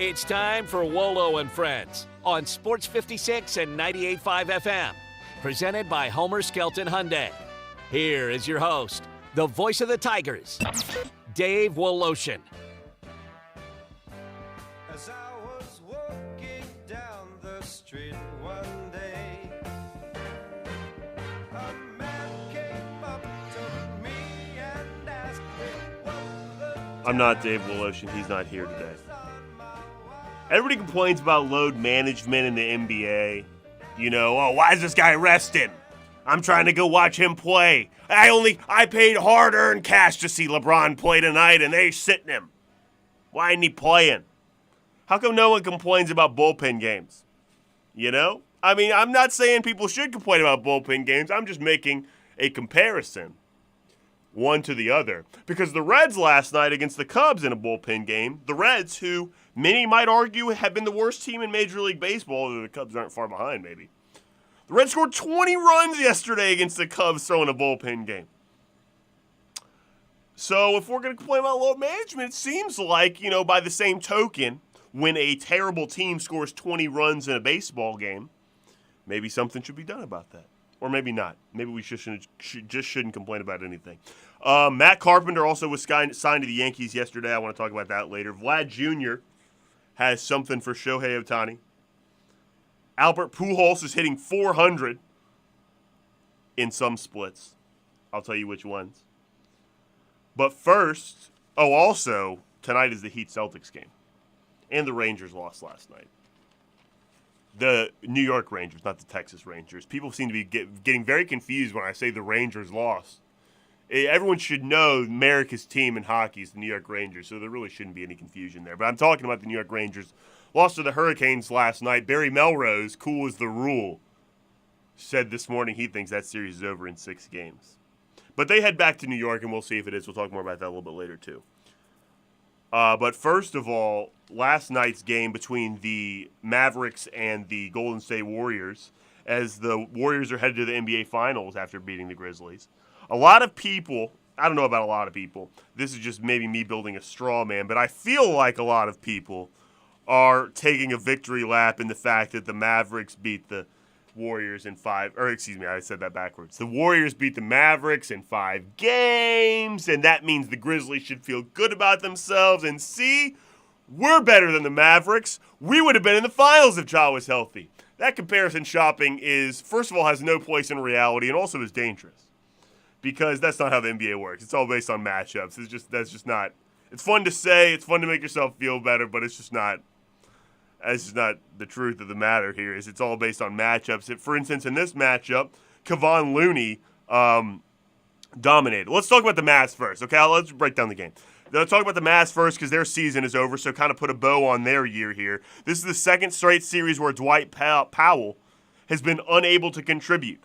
It's time for Wolo and Friends on Sports 56 and 98.5 FM. Presented by Homer Skelton Hyundai. Here is your host, the voice of the Tigers, Dave Woloshin. As I was walking down the street one day, a man came up to me and asked me what the I'm not Dave Woloshin. He's not here today. Everybody complains about load management in the NBA. You know, oh, why is this guy resting? I'm trying to go watch him play. I paid hard-earned cash to see LeBron play tonight, and they sitting him. Why isn't he playing? How come no one complains about bullpen games? You know? I mean, I'm not saying people should complain about bullpen games. I'm just making a comparison, one to the other. Because the Reds last night against the Cubs in a bullpen game, the Reds, who many might argue have been the worst team in Major League Baseball, although the Cubs aren't far behind, maybe. The Reds scored 20 runs yesterday against the Cubs throwing a bullpen game. So if we're going to complain about load management, it seems like, you know, by the same token, when a terrible team scores 20 runs in a baseball game, maybe something should be done about that. Or maybe not. Maybe we just shouldn't complain about anything. Matt Carpenter also was signed to the Yankees yesterday. I want to talk about that later. Vlad Jr. has something for Shohei Ohtani. Albert Pujols is hitting 400 in some splits. I'll tell you which ones. But first, also, tonight is the Heat-Celtics game. And the Rangers lost last night. The New York Rangers, not the Texas Rangers. People seem to be getting very confused when I say the Rangers lost. Everyone should know America's team in hockey is the New York Rangers, so there really shouldn't be any confusion there. But I'm talking about the New York Rangers. Lost to the Hurricanes last night. Barry Melrose, cool as the rule, said this morning he thinks that series is over in 6 games. But they head back to New York, and we'll see if it is. We'll talk more about that a little bit later, too. But first of all, last night's game between the Mavericks and the Golden State Warriors, as the Warriors are headed to the NBA Finals after beating the Grizzlies. A lot of people, I don't know about a lot of people, this is just maybe me building a straw man, but I feel like a lot of people are taking a victory lap in the fact that the Mavericks beat the Warriors in 5, or excuse me, I said that backwards. The Warriors beat the Mavericks in 5 games, and that means the Grizzlies should feel good about themselves. And see, we're better than the Mavericks. We would have been in the finals if Ja was healthy. That comparison shopping is, first of all, has no place in reality, and also is dangerous. Because that's not how the NBA works. It's all based on matchups. That's just not. It's fun to say, it's fun to make yourself feel better, but it's just not. That's just not the truth of the matter here. Is it's all based on matchups. For instance, in this matchup, Kevon Looney dominated. Let's talk about the Mavs first, okay? Let's break down the game. Let's talk about the Mavs first because their season is over, so kind of put a bow on their year here. This is the second straight series where Dwight Powell has been unable to contribute.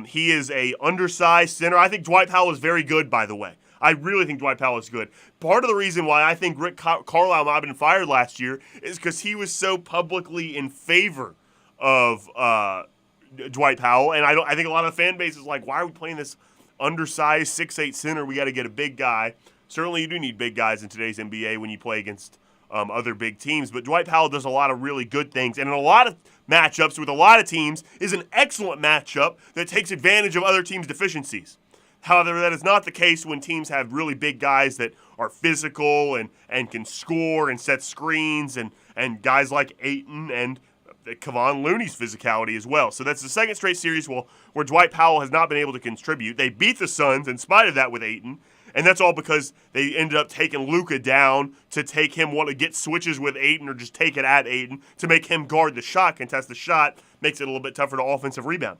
He is a undersized center. I think Dwight Powell is very good, by the way. I really think Dwight Powell is good. Part of the reason why I think Rick Carlisle might have been fired last year is because he was so publicly in favor of Dwight Powell. And I think a lot of the fan base is like, why are we playing this undersized 6'8" center? We got to get a big guy. Certainly you do need big guys in today's NBA when you play against other big teams. But Dwight Powell does a lot of really good things. And in a lot of matchups with a lot of teams is an excellent matchup that takes advantage of other teams' deficiencies. However, that is not the case when teams have really big guys that are physical and can score and set screens and guys like Ayton and Kevon Looney's physicality as well. So that's the second straight series where Dwight Powell has not been able to contribute. They beat the Suns in spite of that with Ayton, and that's all because they ended up taking Luka down to take him want to get switches with Ayton or just take it at Ayton to make him guard the shot, contest the shot, makes it a little bit tougher to offensive rebound.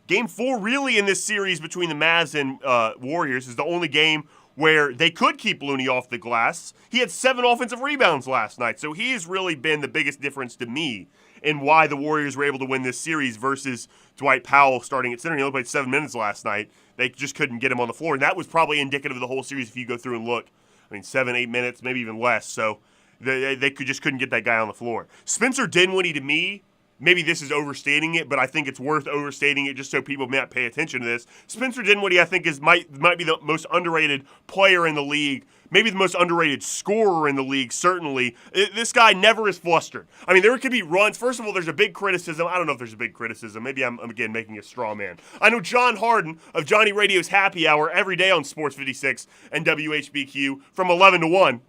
Game 4 really in this series between the Mavs and Warriors is the only game where they could keep Looney off the glass. He had 7 offensive rebounds last night, so he's really been the biggest difference to me in why the Warriors were able to win this series versus Dwight Powell starting at center. He only played 7 minutes last night. They just couldn't get him on the floor, and that was probably indicative of the whole series if you go through and look. I mean, 7, 8 minutes, maybe even less, so they just couldn't get that guy on the floor. Spencer Dinwiddie, to me, maybe this is overstating it, but I think it's worth overstating it just so people may not pay attention to this. Spencer Dinwiddie, I think, might be the most underrated player in the league. Maybe the most underrated scorer in the league, certainly. This guy never is flustered. I mean, there could be runs. First of all, there's a big criticism. I don't know if there's a big criticism. Maybe I'm again, making a straw man. I know John Harden of Johnny Radio's Happy Hour every day on Sports 56 and WHBQ from 11 to 1.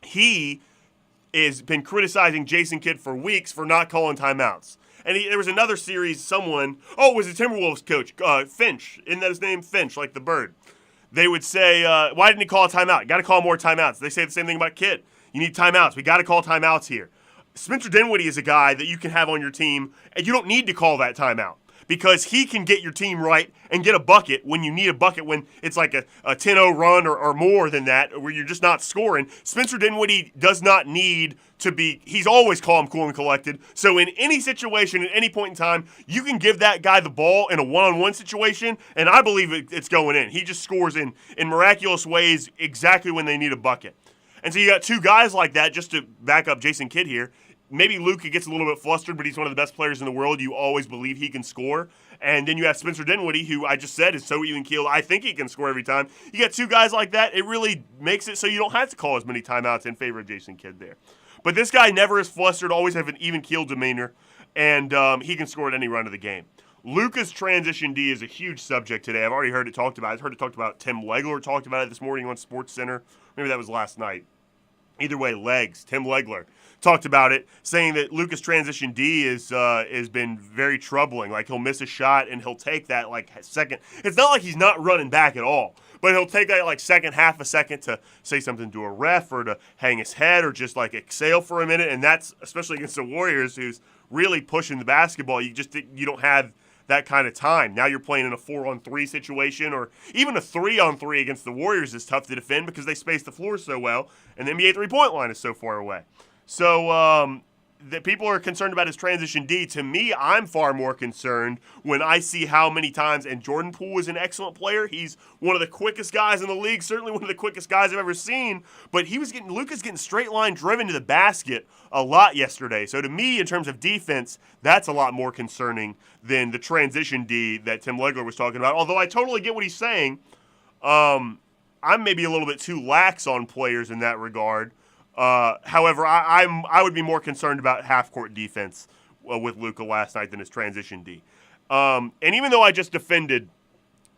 He has been criticizing Jason Kidd for weeks for not calling timeouts. And there was another series, it was the Timberwolves coach, Finch. Isn't that his name? Finch, like the bird. They would say, why didn't he call a timeout? You got to call more timeouts. They say the same thing about Kidd. You need timeouts. We got to call timeouts here. Spencer Dinwiddie is a guy that you can have on your team, and you don't need to call that timeout because he can get your team right and get a bucket when you need a bucket, when it's like a 10-0 run or more than that, where you're just not scoring. Spencer Dinwiddie does not need to be – he's always calm, cool, and collected. So in any situation, at any point in time, you can give that guy the ball in a one-on-one situation, and I believe it's going in. He just scores in miraculous ways exactly when they need a bucket. And so you got two guys like that, just to back up Jason Kidd here. Maybe Luka gets a little bit flustered, but he's one of the best players in the world. You always believe he can score. And then you have Spencer Dinwiddie, who I just said is so even-keeled. I think he can score every time. You got two guys like that, it really makes it so you don't have to call as many timeouts in favor of Jason Kidd there. But this guy never is flustered, always have an even-keeled demeanor, and he can score at any run of the game. Luka's transition D is a huge subject today. I've already heard it talked about. I've heard it talked about. Tim Legler talked about it this morning on SportsCenter. Maybe that was last night. Either way, Tim Legler talked about it, saying that Luka's transition D has been very troubling. Like, he'll miss a shot and he'll take that like second. It's not like he's not running back at all, but he'll take that like second half a second to say something to a ref or to hang his head or just like exhale for a minute. And that's especially against the Warriors, who's really pushing the basketball. You don't have that kind of time. Now you're playing in a 4-on-3 situation, or even a 3-on-3 against the Warriors is tough to defend because they space the floor so well, and the NBA three-point line is so far away. So that people are concerned about his transition D. To me, I'm far more concerned when I see how many times, and Jordan Poole is an excellent player. He's one of the quickest guys in the league, certainly one of the quickest guys I've ever seen, but Luka's getting straight line driven to the basket a lot yesterday. So to me, in terms of defense, that's a lot more concerning than the transition D that Tim Legler was talking about. Although I totally get what he's saying, I'm maybe a little bit too lax on players in that regard. However, I would be more concerned about half-court defense with Luka last night than his transition D. And even though I just defended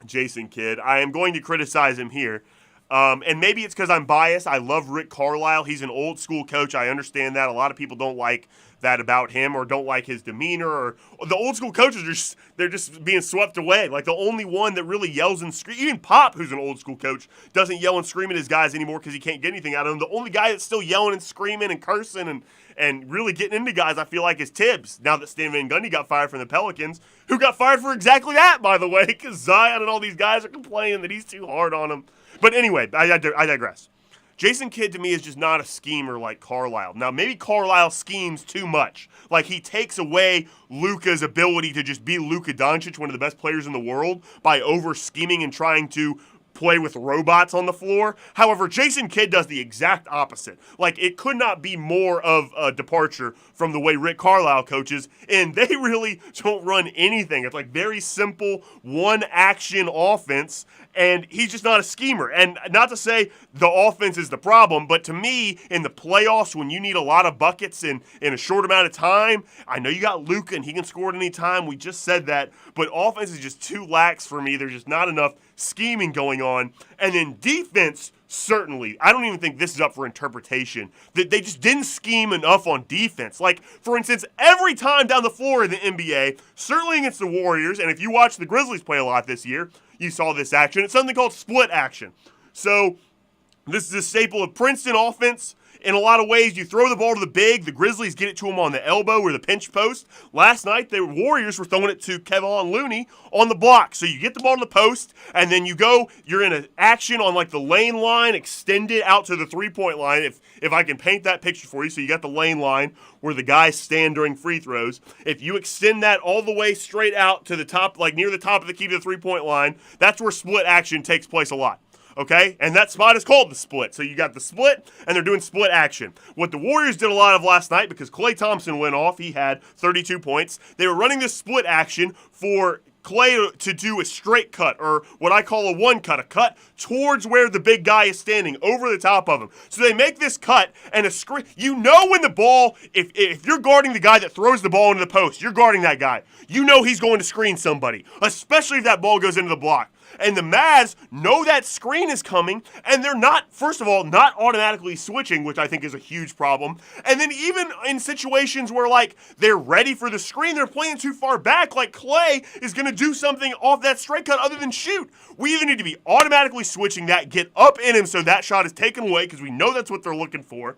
Jason Kidd, I am going to criticize him here. And maybe it's because I'm biased. I love Rick Carlisle. He's an old-school coach. I understand that. A lot of people don't like that about him or don't like his demeanor. Or the old-school coaches, they're just being swept away. Like, the only one that really yells and screams, even Pop, who's an old-school coach, doesn't yell and scream at his guys anymore because he can't get anything out of them. The only guy that's still yelling and screaming and cursing and really getting into guys, I feel like, is Tibbs, now that Stan Van Gundy got fired from the Pelicans, who got fired for exactly that, by the way, because Zion and all these guys are complaining that he's too hard on them. But anyway, I digress. Jason Kidd, to me, is just not a schemer like Carlisle. Now, maybe Carlisle schemes too much. Like, he takes away Luka's ability to just be Luka Doncic, one of the best players in the world, by over-scheming and trying to play with robots on the floor. However, Jason Kidd does the exact opposite. Like, it could not be more of a departure from the way Rick Carlisle coaches, and they really don't run anything. It's like very simple one-action offense, and he's just not a schemer. And not to say the offense is the problem, but to me, in the playoffs, when you need a lot of buckets in a short amount of time, I know you got Luka, and he can score at any time. We just said that. But offense is just too lax for me. There's just not enough scheming going on. And then defense, certainly, I don't even think this is up for interpretation, that they just didn't scheme enough on defense. Like, for instance, every time down the floor in the NBA, certainly against the Warriors, and if you watch the Grizzlies play a lot this year, you saw this action. It's something called split action. So this is a staple of Princeton offense. In a lot of ways, you throw the ball to the big. The Grizzlies get it to him on the elbow or the pinch post. Last night, the Warriors were throwing it to Kevon Looney on the block. So you get the ball to the post, and then you're in an action on like the lane line, extended out to the three-point line, if I can paint that picture for you. So you got the lane line where the guys stand during free throws. If you extend that all the way straight out to the top, like near the top of the key to the three-point line, that's where split action takes place a lot. okay? And that spot is called the split. So you got the split, and they're doing split action. What the Warriors did a lot of last night, because Klay Thompson went off, he had 32 points, they were running this split action for Klay to do a straight cut, or what I call a one cut, a cut towards where the big guy is standing, over the top of him. So they make this cut, and a screen. You know when the ball, if you're guarding the guy that throws the ball into the post, you're guarding that guy. You know he's going to screen somebody, especially if that ball goes into the block. And the Mavs know that screen is coming, and they're not, first of all, not automatically switching, which I think is a huge problem. And then even in situations where, like, they're ready for the screen, they're playing too far back, like Klay is going to do something off that straight cut other than shoot. We either need to be automatically switching that, get up in him so that shot is taken away, because we know that's what they're looking for,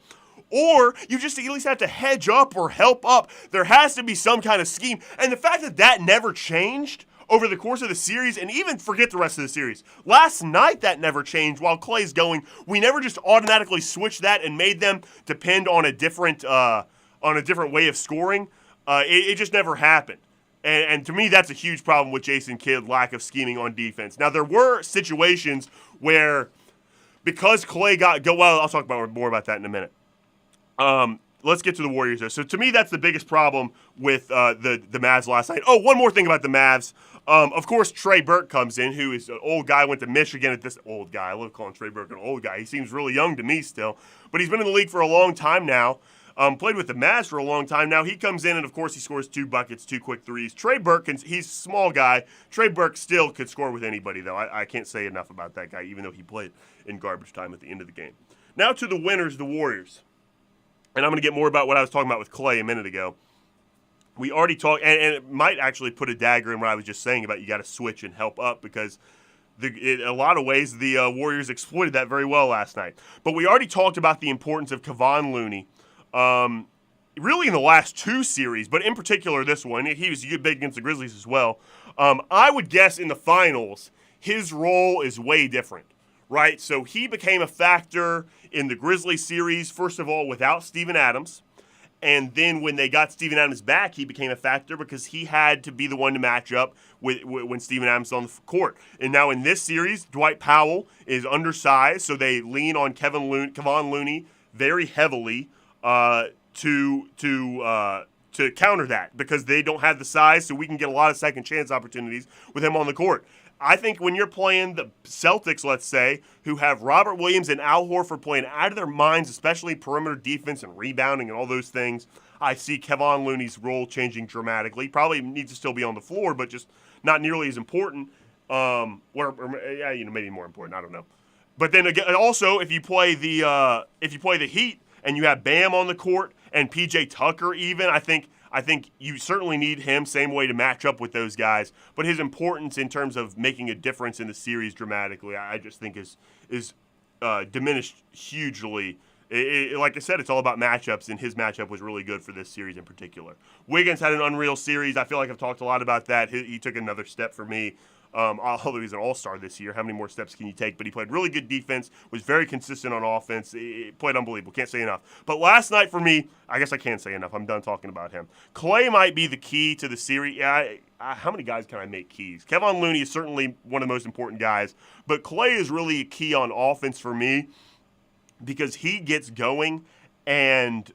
or you just at least have to hedge up or help up. There has to be some kind of scheme. And the fact that that never changed over the course of the series, and even forget the rest of the series. Last night, that never changed while Klay's going. We never just automatically switched that and made them depend on a different way of scoring. It just never happened. And to me, that's a huge problem with Jason Kidd, lack of scheming on defense. Now, there were situations where, because Klay well, I'll talk more about that in a minute. Let's get to the Warriors though. So to me, that's the biggest problem with the Mavs last night. Oh, one more thing about the Mavs. Of course, Trey Burke comes in, who is an old guy, went to Michigan at this old guy. I love calling Trey Burke an old guy. He seems really young to me still. But he's been in the league for a long time now. Played with the Mavs for a long time now. He comes in, and of course, he scores 2 buckets, 2 quick threes. Trey Burke, he's a small guy. Trey Burke still could score with anybody, though. I can't say enough about that guy, even though he played in garbage time at the end of the game. Now to the winners, the Warriors. And I'm going to get more about what I was talking about with Klay a minute ago. We already talked, and it might actually put a dagger in what I was just saying about you got to switch and help up, because in a lot of ways the Warriors exploited that very well last night. But we already talked about the importance of Kevon Looney, really in the last 2 series, but in particular this one. He was big against the Grizzlies as well. I would guess in the finals, his role is way different. Right, so he became a factor in the Grizzlies series, first of all, without Steven Adams. And then when they got Steven Adams back, he became a factor because he had to be the one to match up when Steven Adams was on the court. And now in this series, Dwight Powell is undersized, so they lean on Kevon Looney very heavily to counter that, because they don't have the size, so we can get a lot of second chance opportunities with him on the court. I think when you're playing the Celtics, let's say, who have Robert Williams and Al Horford playing out of their minds, especially perimeter defense and rebounding and all those things, I see Kevon Looney's role changing dramatically. He probably needs to still be on the floor, but just not nearly as important. Maybe more important. I don't know. But then again, also, if you play the Heat and you have Bam on the court and PJ Tucker, even, I think you certainly need him, same way to match up with those guys. But his importance in terms of making a difference in the series dramatically, I just think is diminished hugely. Like I said, it's all about matchups, and his matchup was really good for this series in particular. Wiggins had an unreal series. I feel like I've talked a lot about that. He took another step for me. Although he's an all-star this year, how many more steps can you take? But he played really good defense, was very consistent on offense. He played unbelievable. Can't say enough. But last night for me, I guess I can't say enough. I'm done talking about him. Klay might be the key to the series. How many guys can I make keys? Kevon Looney is certainly one of the most important guys, but Klay is really a key on offense for me because he gets going, and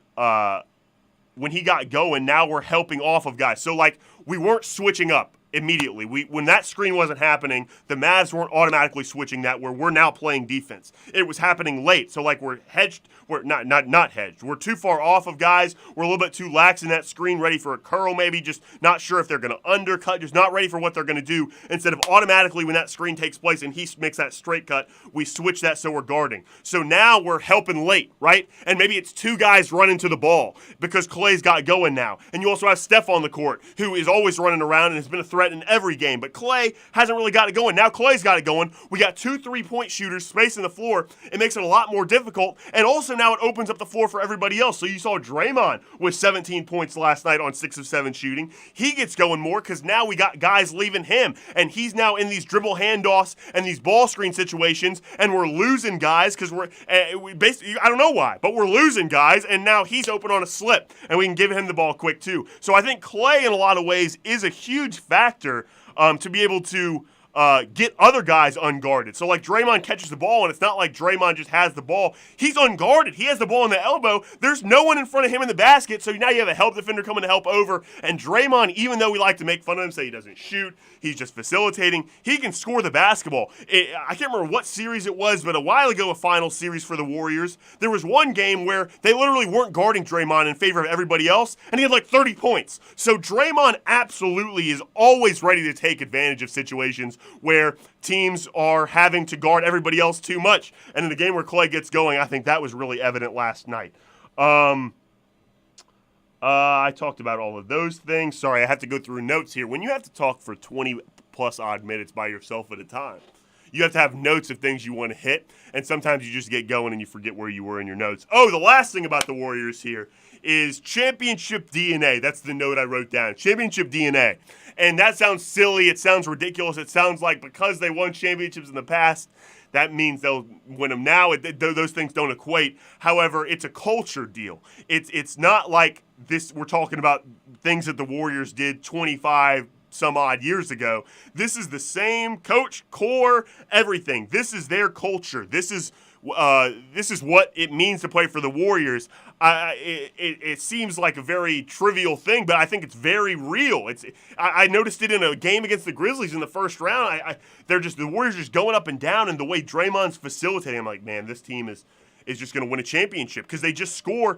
when he got going, now we're helping off of guys. So, like, we weren't switching up immediately. When that screen wasn't happening, the Mavs weren't automatically switching that, where we're now playing defense. It was happening late. So, like, we're hedged. We're not hedged. We're too far off of guys. We're a little bit too lax in that screen, ready for a curl maybe, just not sure if they're going to undercut, just not ready for what they're going to do. Instead of automatically, when that screen takes place and he makes that straight cut, we switch that so we're guarding. So now we're helping late, right? And maybe it's 2 guys running to the ball because Klay's got going now. And you also have Steph on the court, who is always running around and has been a threat in every game. But Klay hasn't really got it going. Now Klay's got it going. We got 2 3-point shooters spacing the floor. It makes it a lot more difficult. And also now it opens up the floor for everybody else. So you saw Draymond with 17 points last night on 6 of 7 shooting. He gets going more because now we got guys leaving him. And he's now in these dribble handoffs and these ball screen situations. And we're losing guys because we basically, I don't know why, but we're losing guys. And now he's open on a slip. And we can give him the ball quick too. So I think Klay in a lot of ways is a huge factor to be able to get other guys unguarded. So like Draymond catches the ball, and it's not like Draymond just has the ball. He's unguarded. He has the ball in the elbow. There's no one in front of him in the basket, so now you have a help defender coming to help over. And Draymond, even though we like to make fun of him, say he doesn't shoot, he's just facilitating, he can score the basketball. I can't remember what series it was, but a while ago, a final series for the Warriors, there was one game where they literally weren't guarding Draymond in favor of everybody else, and he had like 30 points. So Draymond absolutely is always ready to take advantage of situations where teams are having to guard everybody else too much. And in the game where Clay gets going, I think that was really evident last night. I talked about all of those things. Sorry, I have to go through notes here. When you have to talk for 20 plus odd minutes by yourself at a time, you have to have notes of things you want to hit, and sometimes you just get going and you forget where you were in your notes. Oh, the last thing about the Warriors here is championship DNA. That's the note I wrote down. Championship DNA. And that sounds silly. It sounds ridiculous. It sounds like because they won championships in the past, that means they'll win them now. Those things don't equate. However, it's a culture deal. It's not like this. We're talking about things that the Warriors did 25 some odd years ago. This is the same coach, core, everything. This is their culture. This is what it means to play for the Warriors. It seems like a very trivial thing, but I think it's very real. I noticed it in a game against the Grizzlies in the first round. The Warriors just going up and down, and the way Draymond's facilitating, I'm like, man, this team is just going to win a championship because they just score.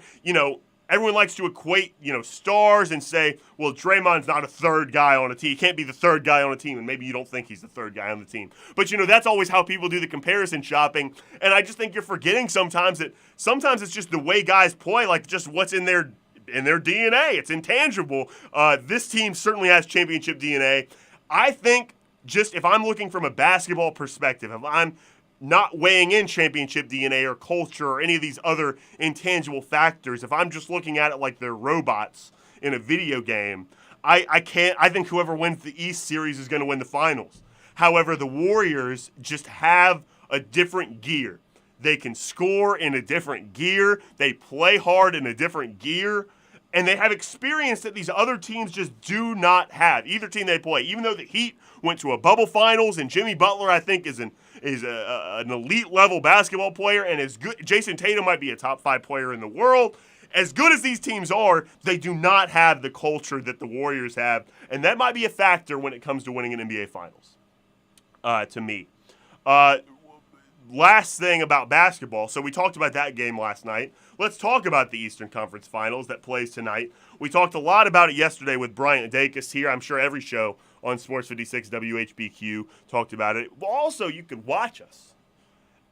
Everyone likes to equate, stars and say, well, Draymond's not a third guy on a team. He can't be the third guy on a team, and maybe you don't think he's the third guy on the team. But, that's always how people do the comparison shopping, and I just think you're forgetting sometimes that sometimes it's just the way guys play, like just what's in their DNA. It's intangible. This team certainly has championship DNA. I think just if I'm looking from a basketball perspective, if I'm not weighing in championship DNA or culture or any of these other intangible factors, if I'm just looking at it like they're robots in a video game, I think whoever wins the East series is going to win the finals. However, the Warriors just have a different gear. They can score in a different gear. They play hard in a different gear. And they have experience that these other teams just do not have. Either team they play, even though the Heat went to a bubble finals, and Jimmy Butler, I think, is an elite level basketball player, and as good. Jason Tatum might be a top 5 player in the world. As good as these teams are, they do not have the culture that the Warriors have, and that might be a factor when it comes to winning an NBA Finals. To me, last thing about basketball. So we talked about that game last night. Let's talk about the Eastern Conference Finals that plays tonight. We talked a lot about it yesterday with Bryant Dacus here. I'm sure every show on Sports 56 WHBQ talked about it. Also, you could watch us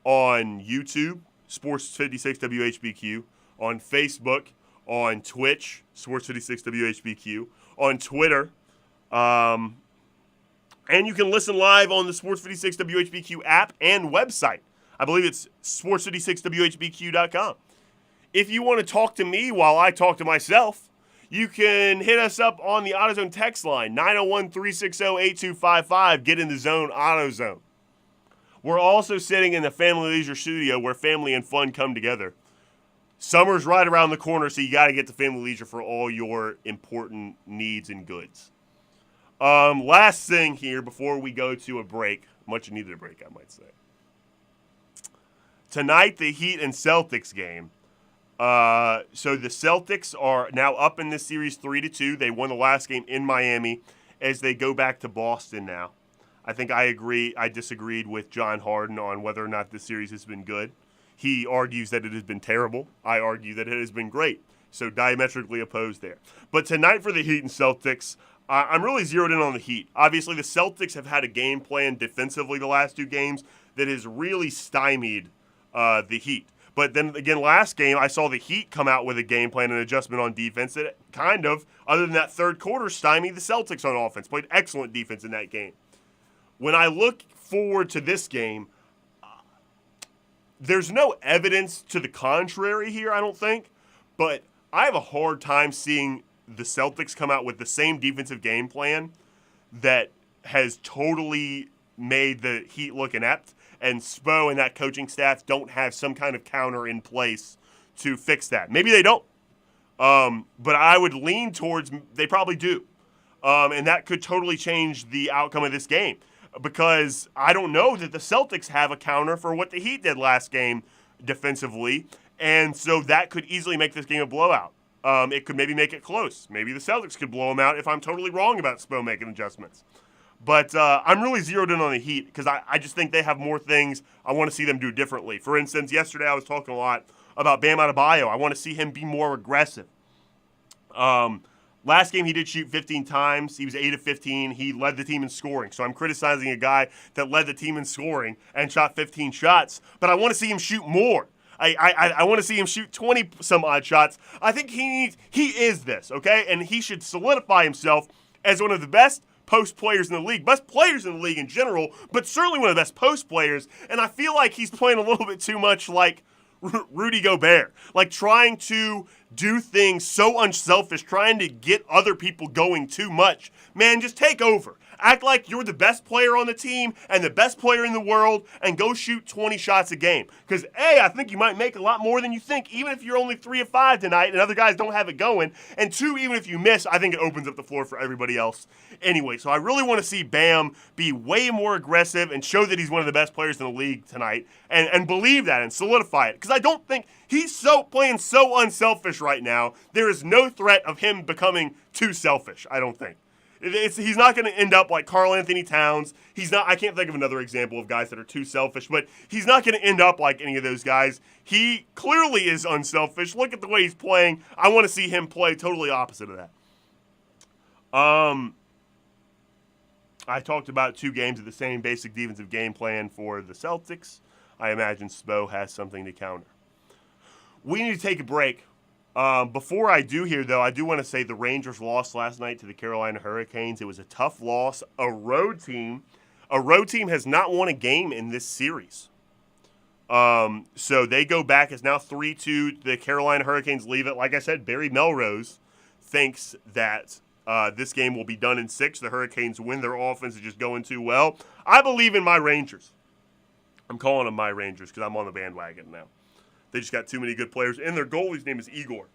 on YouTube, Sports 56 WHBQ, on Facebook, on Twitch, Sports 56 WHBQ, on Twitter, and you can listen live on the Sports 56 WHBQ app and website. I believe it's sports56whbq.com. If you want to talk to me while I talk to myself, you can hit us up on the AutoZone text line, 901-360-8255. Get in the zone, AutoZone. We're also sitting in the Family Leisure studio where family and fun come together. Summer's right around the corner, so you got to get to Family Leisure for all your important needs and goods. Last thing here before we go to a break, much needed break, I might say. Tonight, the Heat and Celtics game. So the Celtics are now up in this series 3-2. They won the last game in Miami as they go back to Boston now. I think I disagreed with John Harden on whether or not this series has been good. He argues that it has been terrible. I argue that it has been great. So diametrically opposed there. But tonight for the Heat and Celtics, I'm really zeroed in on the Heat. Obviously, the Celtics have had a game plan defensively the last 2 games that has really stymied the Heat. But then again, last game, I saw the Heat come out with a game plan and adjustment on defense that kind of, other than that third quarter, stymied the Celtics on offense. Played excellent defense in that game. When I look forward to this game, there's no evidence to the contrary here, I don't think. But I have a hard time seeing the Celtics come out with the same defensive game plan that has totally made the Heat look inept. And Spo and that coaching staff don't have some kind of counter in place to fix that. Maybe they don't. But I would lean towards they probably do. And that could totally change the outcome of this game. because I don't know that the Celtics have a counter for what the Heat did last game defensively, and so that could easily make this game a blowout. It could maybe make it close. Maybe the Celtics could blow them out if I'm totally wrong about Spo making adjustments. But I'm really zeroed in on the Heat because I just think they have more things I want to see them do differently. For instance, yesterday I was talking a lot about Bam Adebayo. I want to see him be more aggressive. Last game he did shoot 15 times. He was 8 of 15. He led the team in scoring. So I'm criticizing a guy that led the team in scoring and shot 15 shots. But I want to see him shoot more. I want to see him shoot 20 some odd shots. I think he is this, okay? And he should solidify himself as one of the best post players in the league, best players in the league in general, but certainly one of the best post players. And I feel like he's playing a little bit too much like Rudy Gobert, like trying to do things so unselfish, trying to get other people going too much. Man, just take over. Act like you're the best player on the team and the best player in the world and go shoot 20 shots a game. Because, A, I think you might make a lot more than you think, even if you're only 3 of 5 tonight and other guys don't have it going. And 2, even if you miss, I think it opens up the floor for everybody else anyway. So I really want to see Bam be way more aggressive and show that he's one of the best players in the league tonight and believe that and solidify it. Because I don't think he's playing so unselfish right now. There is no threat of him becoming too selfish, I don't think. He's not going to end up like Karl Anthony Towns. He's not. I can't think of another example of guys that are too selfish, but he's not going to end up like any of those guys. He clearly is unselfish. Look at the way he's playing. I want to see him play totally opposite of that. I talked about 2 games of the same basic defensive game plan for the Celtics. I imagine Spo has something to counter. We need to take a break. Before I do here, though, I do want to say the Rangers lost last night to the Carolina Hurricanes. It was a tough loss. A road team has not won a game in this series. So they go back. It's now 3-2. The Carolina Hurricanes leave it. Like I said, Barry Melrose thinks that this game will be done in 6. The Hurricanes win. Their offense is just going too well. I believe in my Rangers. I'm calling them my Rangers because I'm on the bandwagon now. They just got too many good players. And their goalie's name is Igor.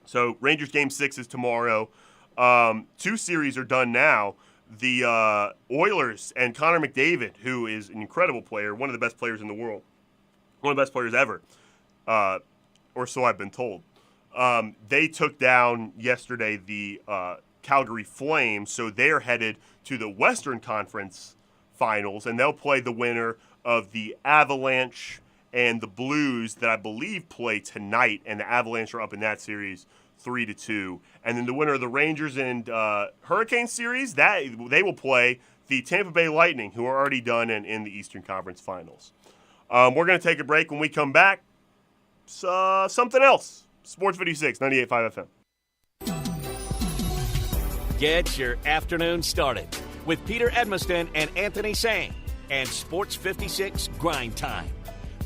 So Rangers Game 6 is tomorrow. 2 series are done now. The Oilers and Connor McDavid, who is an incredible player, one of the best players in the world, one of the best players ever, or so I've been told. They took down yesterday the Calgary Flames, so they're headed to the Western Conference Finals, and they'll play the winner of the Avalanche and the Blues that I believe play tonight, and the Avalanche are up in that series 3-2. And then the winner of the Rangers and Hurricane series, that they will play the Tampa Bay Lightning, who are already done and in the Eastern Conference Finals. We're going to take a break. When we come back, something else. Sports 56, 98.5 FM. Get your afternoon started with Peter Edmiston and Anthony Sane and Sports 56 Grind Time.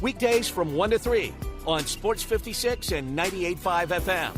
Weekdays from 1 to 3 on Sports 56 and 98.5 FM.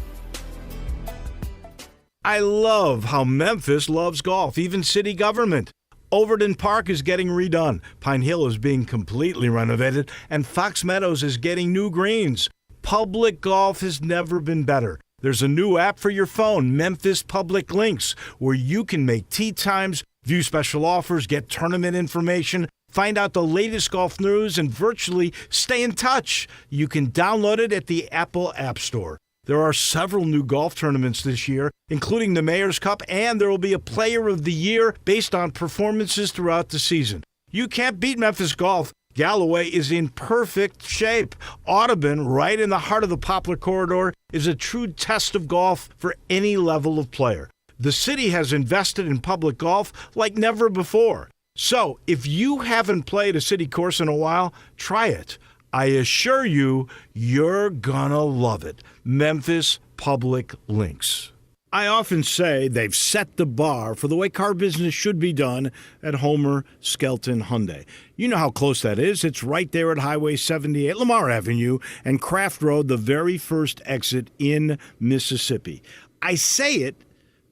I love how Memphis loves golf, even city government. Overton Park is getting redone, Pine Hill is being completely renovated, and Fox Meadows is getting new greens. Public golf has never been better. There's a new app for your phone, Memphis Public Links, where you can make tee times, view special offers, get tournament information, find out the latest golf news, and virtually stay in touch. You can download it at the Apple App Store. There are several new golf tournaments this year, including the Mayor's Cup, and there will be a Player of the Year based on performances throughout the season. You can't beat Memphis golf. Galloway is in perfect shape. Audubon, right in the heart of the Poplar Corridor, is a true test of golf for any level of player. The city has invested in public golf like never before. So, if you haven't played a city course in a while, try it. I assure you, you're gonna love it. Memphis Public Links. I often say they've set the bar for the way car business should be done at Homer Skelton Hyundai. You know how close that is. It's right there at Highway 78, Lamar Avenue, and Craft Road, the very first exit in Mississippi. I say it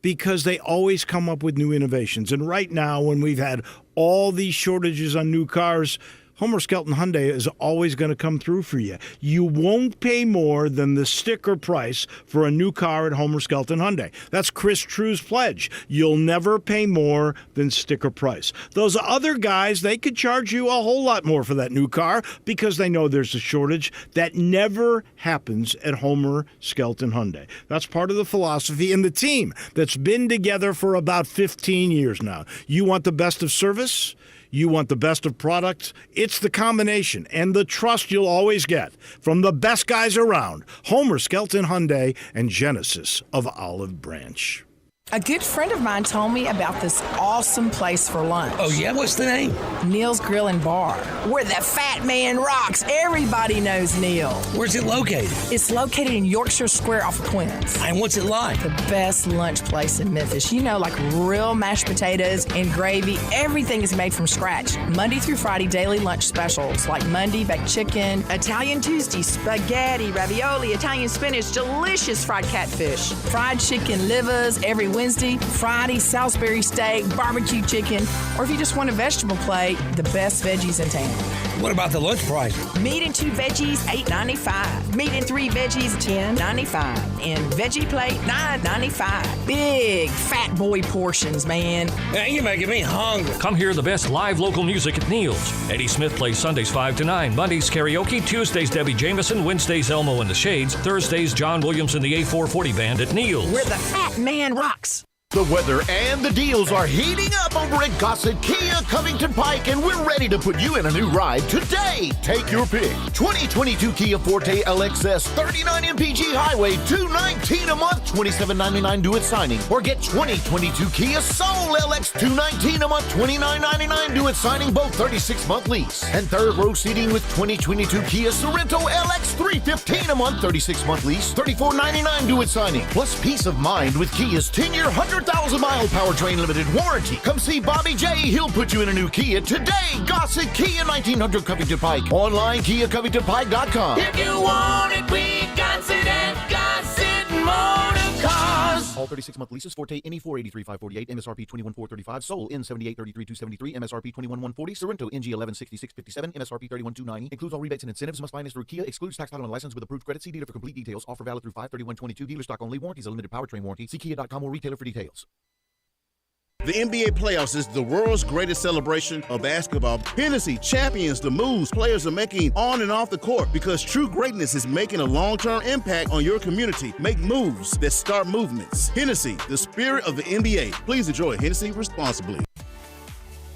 because they always come up with new innovations. And right now, when we've had all these shortages on new cars, Homer Skelton Hyundai is always going to come through for you. You won't pay more than the sticker price for a new car at Homer Skelton Hyundai. That's Chris True's pledge. You'll never pay more than sticker price. Those other guys, they could charge you a whole lot more for that new car because they know there's a shortage. That never happens at Homer Skelton Hyundai. That's part of the philosophy and the team that's been together for about 15 years now. You want the best of service? You want the best of products? It's the combination and the trust you'll always get from the best guys around. Homer Skelton Hyundai and Genesis of Olive Branch. A good friend of mine told me about this awesome place for lunch. Oh, yeah? What's the name? Neil's Grill and Bar, where the fat man rocks. Everybody knows Neil. Where's it located? It's located in Yorkshire Square off Quince. And what's it like? The best lunch place in Memphis. You know, like real mashed potatoes and gravy. Everything is made from scratch. Monday through Friday, daily lunch specials like Monday baked chicken, Italian Tuesday, spaghetti, ravioli, Italian spinach, delicious fried catfish, fried chicken livers every Wednesday, Friday, Salisbury steak, barbecue chicken, or if you just want a vegetable plate, the best veggies in town. What about the lunch price? Meat and 2 veggies, $8.95. Meat and 3 veggies, $10.95. And veggie plate, $9.95. Big fat boy portions, man. Man, you're making me hungry. Come hear the best live local music at Neil's. Eddie Smith plays Sundays 5 to 9, Mondays karaoke, Tuesdays Debbie Jameson, Wednesdays Elmo and the Shades, Thursdays John Williams and the A440 Band at Neil's. Where the fat man rocks. The weather and the deals are heating up over at Gossett Kia Covington Pike, and we're ready to put you in a new ride today. Take your pick. 2022 Kia Forte LXS 39 MPG Highway, $219 a month, $27.99 due at signing. Or get 2022 Kia Soul LX, $219 a month, $29.99 due at signing, both 36-month lease. And third row seating with 2022 Kia Sorento LX, $315 a month, 36-month lease, $34.99 due at signing. Plus peace of mind with Kia's 10-year 100,000-mile powertrain limited warranty. Come see Bobby J. He'll put you in a new Kia today. Gossett Kia 1900 Covington Pike. Online, KiaCovingtonPike.com. If you want it, we got it at Gossett Motor Cars. All 36-month leases. Forte NE 483,548, MSRP 21,435. Soul N 78,33,273, MSRP 21,140. Sorrento NG 11,66,57, MSRP 31,290. Includes all rebates and incentives. Must finance through Kia. Excludes tax, title, and license with approved credit. See dealer for complete details. Offer valid through 5/31/22. Dealer stock only. Warranties a limited powertrain warranty. See Kia.com or retailer for details. The NBA playoffs is the world's greatest celebration of basketball. Hennessy champions the moves players are making on and off the court because true greatness is making a long-term impact on your community. Make moves that start movements. Hennessy, the spirit of the NBA. Please enjoy Hennessy responsibly.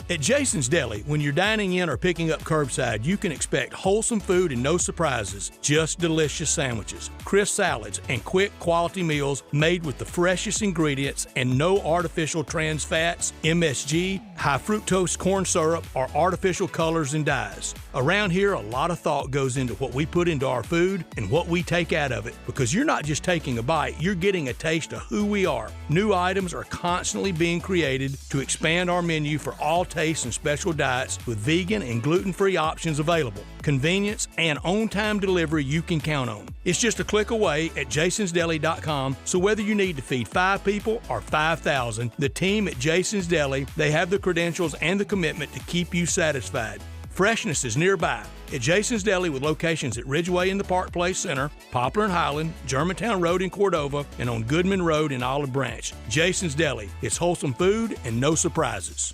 At Jason's Deli, when you're dining in or picking up curbside, you can expect wholesome food and no surprises, just delicious sandwiches, crisp salads, and quick quality meals made with the freshest ingredients and no artificial trans fats, MSG, high fructose corn syrup, or artificial colors and dyes. Around here, a lot of thought goes into what we put into our food and what we take out of it, because you're not just taking a bite, you're getting a taste of who we are. New items are constantly being created to expand our menu for all tastes and special diets with vegan and gluten-free options available. Convenience and on-time delivery you can count on. It's just a click away at jasonsdeli.com, so whether you need to feed 5 people or 5,000, the team at Jason's Deli, they have the credentials and the commitment to keep you satisfied. Freshness is nearby at Jason's Deli with locations at Ridgeway in the Park Place Center, Poplar and Highland, Germantown Road in Cordova, and on Goodman Road in Olive Branch. Jason's Deli. It's wholesome food and no surprises.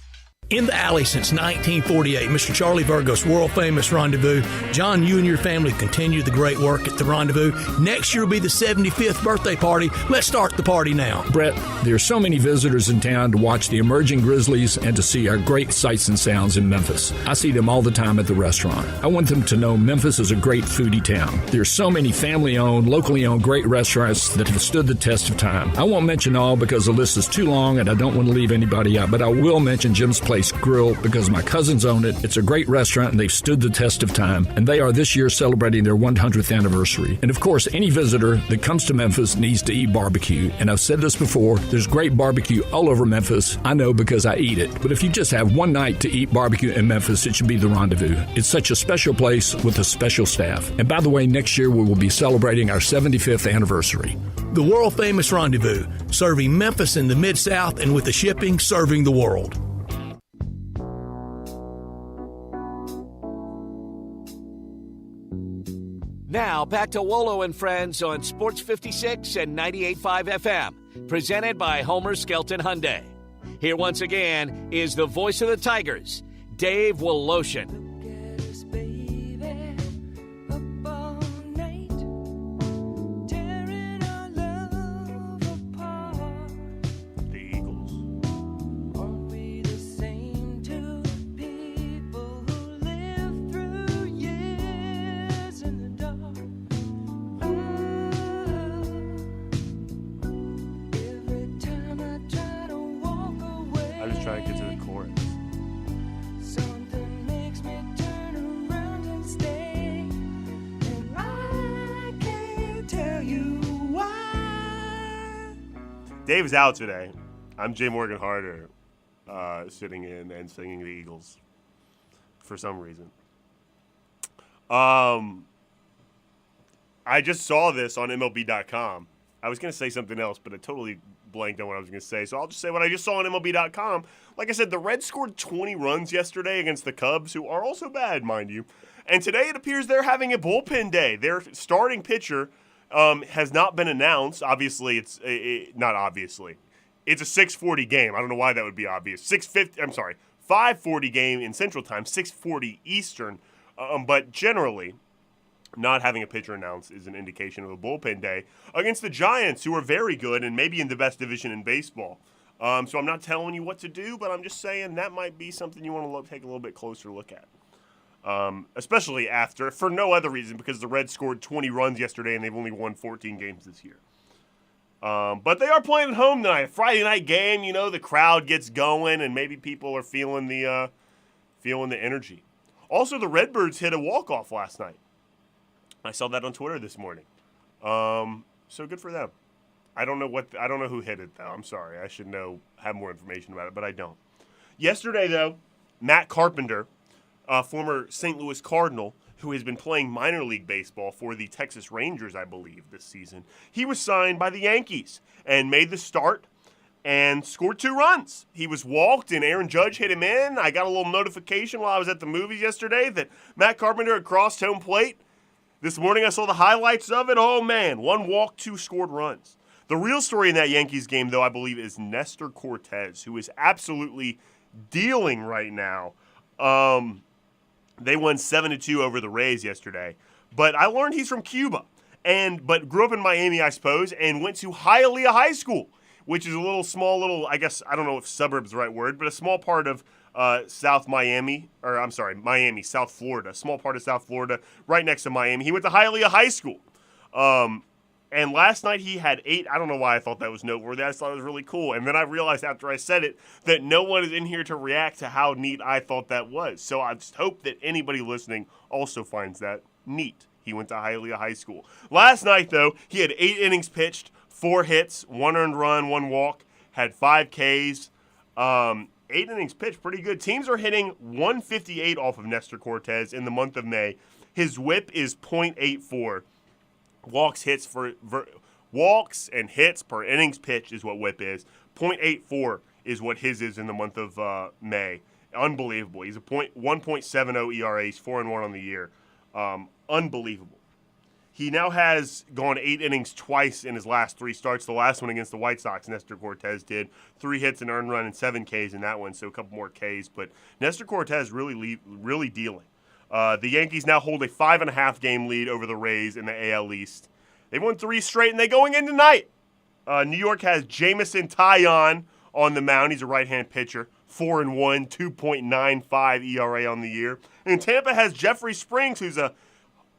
In the alley since 1948, Mr. Charlie Virgo's world-famous Rendezvous. John, you and your family continue the great work at the Rendezvous. Next year will be the 75th birthday party. Let's start the party now. Brett, there are so many visitors in town to watch the emerging Grizzlies and to see our great sights and sounds in Memphis. I see them all the time at the restaurant. I want them to know Memphis is a great foodie town. There are so many family-owned, locally owned great restaurants that have stood the test of time. I won't mention all because the list is too long and I don't want to leave anybody out, but I will mention Jim's Place Grill because my cousins own it. It's a great restaurant and they've stood the test of time, and they are this year celebrating their 100th anniversary. And of course, any visitor that comes to Memphis needs to eat barbecue. And I've said this before, there's great barbecue all over Memphis. I know because I eat it. But if you just have one night to eat barbecue in Memphis, it should be the Rendezvous. It's such a special place with a special staff. And by the way, next year we will be celebrating our 75th anniversary. The world-famous Rendezvous, serving Memphis in the Mid-South and with the shipping serving the world. Now back to Wolo and Friends on Sports 56 and 98.5 FM, presented by Homer Skelton Hyundai. Here once again is the voice of the Tigers, Dave Woloshin. Trying to get to the chorus. Something makes me turn around and stay, and I can't tell you why. Dave is out today. I'm Jay Morgan Harder, sitting in and singing the Eagles for some reason. I just saw this on MLB.com. I was going to say something else, but I totally blanked on what I was going to say, so I'll just say what I just saw on MLB.com. Like I said, the Reds scored 20 runs yesterday against the Cubs, who are also bad, mind you. And today it appears they're having a bullpen day. Their starting pitcher has not been announced. Obviously, it's not obviously. It's a 6:40 game. I don't know why that would be obvious. 5:40 game in Central Time, 6:40 Eastern. But generally, not having a pitcher announced is an indication of a bullpen day against the Giants, who are very good and maybe in the best division in baseball. So I'm not telling you what to do, but I'm just saying that might be something you want to take a little bit closer look at. Especially after, for no other reason, because the Reds scored 20 runs yesterday and they've only won 14 games this year. But they are playing at home tonight. A Friday night game, the crowd gets going and maybe people are feeling the energy. Also, the Redbirds hit a walk-off last night. I saw that on Twitter this morning. So good for them. I don't know who hit it though. I'm sorry. I should have more information about it, but I don't. Yesterday though, Matt Carpenter, former St. Louis Cardinal, who has been playing minor league baseball for the Texas Rangers, I believe, this season, he was signed by the Yankees and made the start and scored 2 runs. He was walked and Aaron Judge hit him in. I got a little notification while I was at the movies yesterday that Matt Carpenter had crossed home plate. This morning I saw the highlights of it. Oh, man, 1 walk, 2 scored runs. The real story in that Yankees game, though, I believe, is Nestor Cortez, who is absolutely dealing right now. They won 7-2 over the Rays yesterday. But I learned he's from Cuba, but grew up in Miami, I suppose, and went to Hialeah High School, which is a small, I guess, I don't know if suburb is the right word, but a small part of Miami, South Florida, small part of South Florida, right next to Miami. He went to Hialeah High School. And last night he had 8. I don't know why I thought that was noteworthy. I just thought it was really cool. And then I realized after I said it that no one is in here to react to how neat I thought that was. So I just hope that anybody listening also finds that neat. He went to Hialeah High School. Last night, though, he had 8 innings pitched, 4 hits, 1 earned run, 1 walk, had 5 Ks. 8 innings pitched, pretty good. Teams are hitting 158 off of Nestor Cortez in the month of May. His whip is .84. Walks and hits per innings pitched is what whip is. .84 is what his is in the month of May. Unbelievable. He's a 1.70 ERA. He's 4-1 on the year. Unbelievable. He now has gone 8 innings twice in his last 3 starts. The last one against the White Sox, Nestor Cortez did 3 hits, an earned run, and 7 Ks in that one, so a couple more Ks. But Nestor Cortez really dealing. The Yankees now hold a 5.5 game lead over the Rays in the AL East. They've won 3 straight, and they're going in tonight. New York has Jameson Taillon on the mound. He's a right-hand pitcher. 4-1, 2.95 ERA on the year. And Tampa has Jeffrey Springs, who's a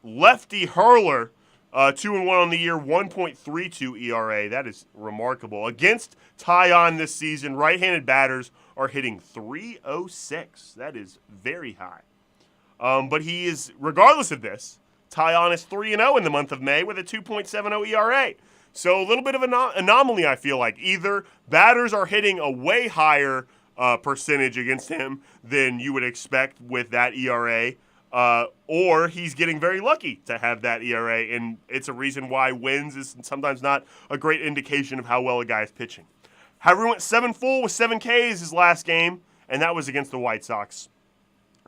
lefty hurler, 2-1 on the year, 1.32 ERA. That is remarkable. Against Taillon this season, right-handed batters are hitting .306. That is very high. But he is, regardless of this, Taillon is 3-0 in the month of May with a 2.70 ERA. So a little bit of an anomaly, I feel like. Either batters are hitting a way higher percentage against him than you would expect with that ERA, or he's getting very lucky to have that ERA, and it's a reason why wins is sometimes not a great indication of how well a guy is pitching. However, he went 7 full with 7 Ks his last game, and that was against the White Sox.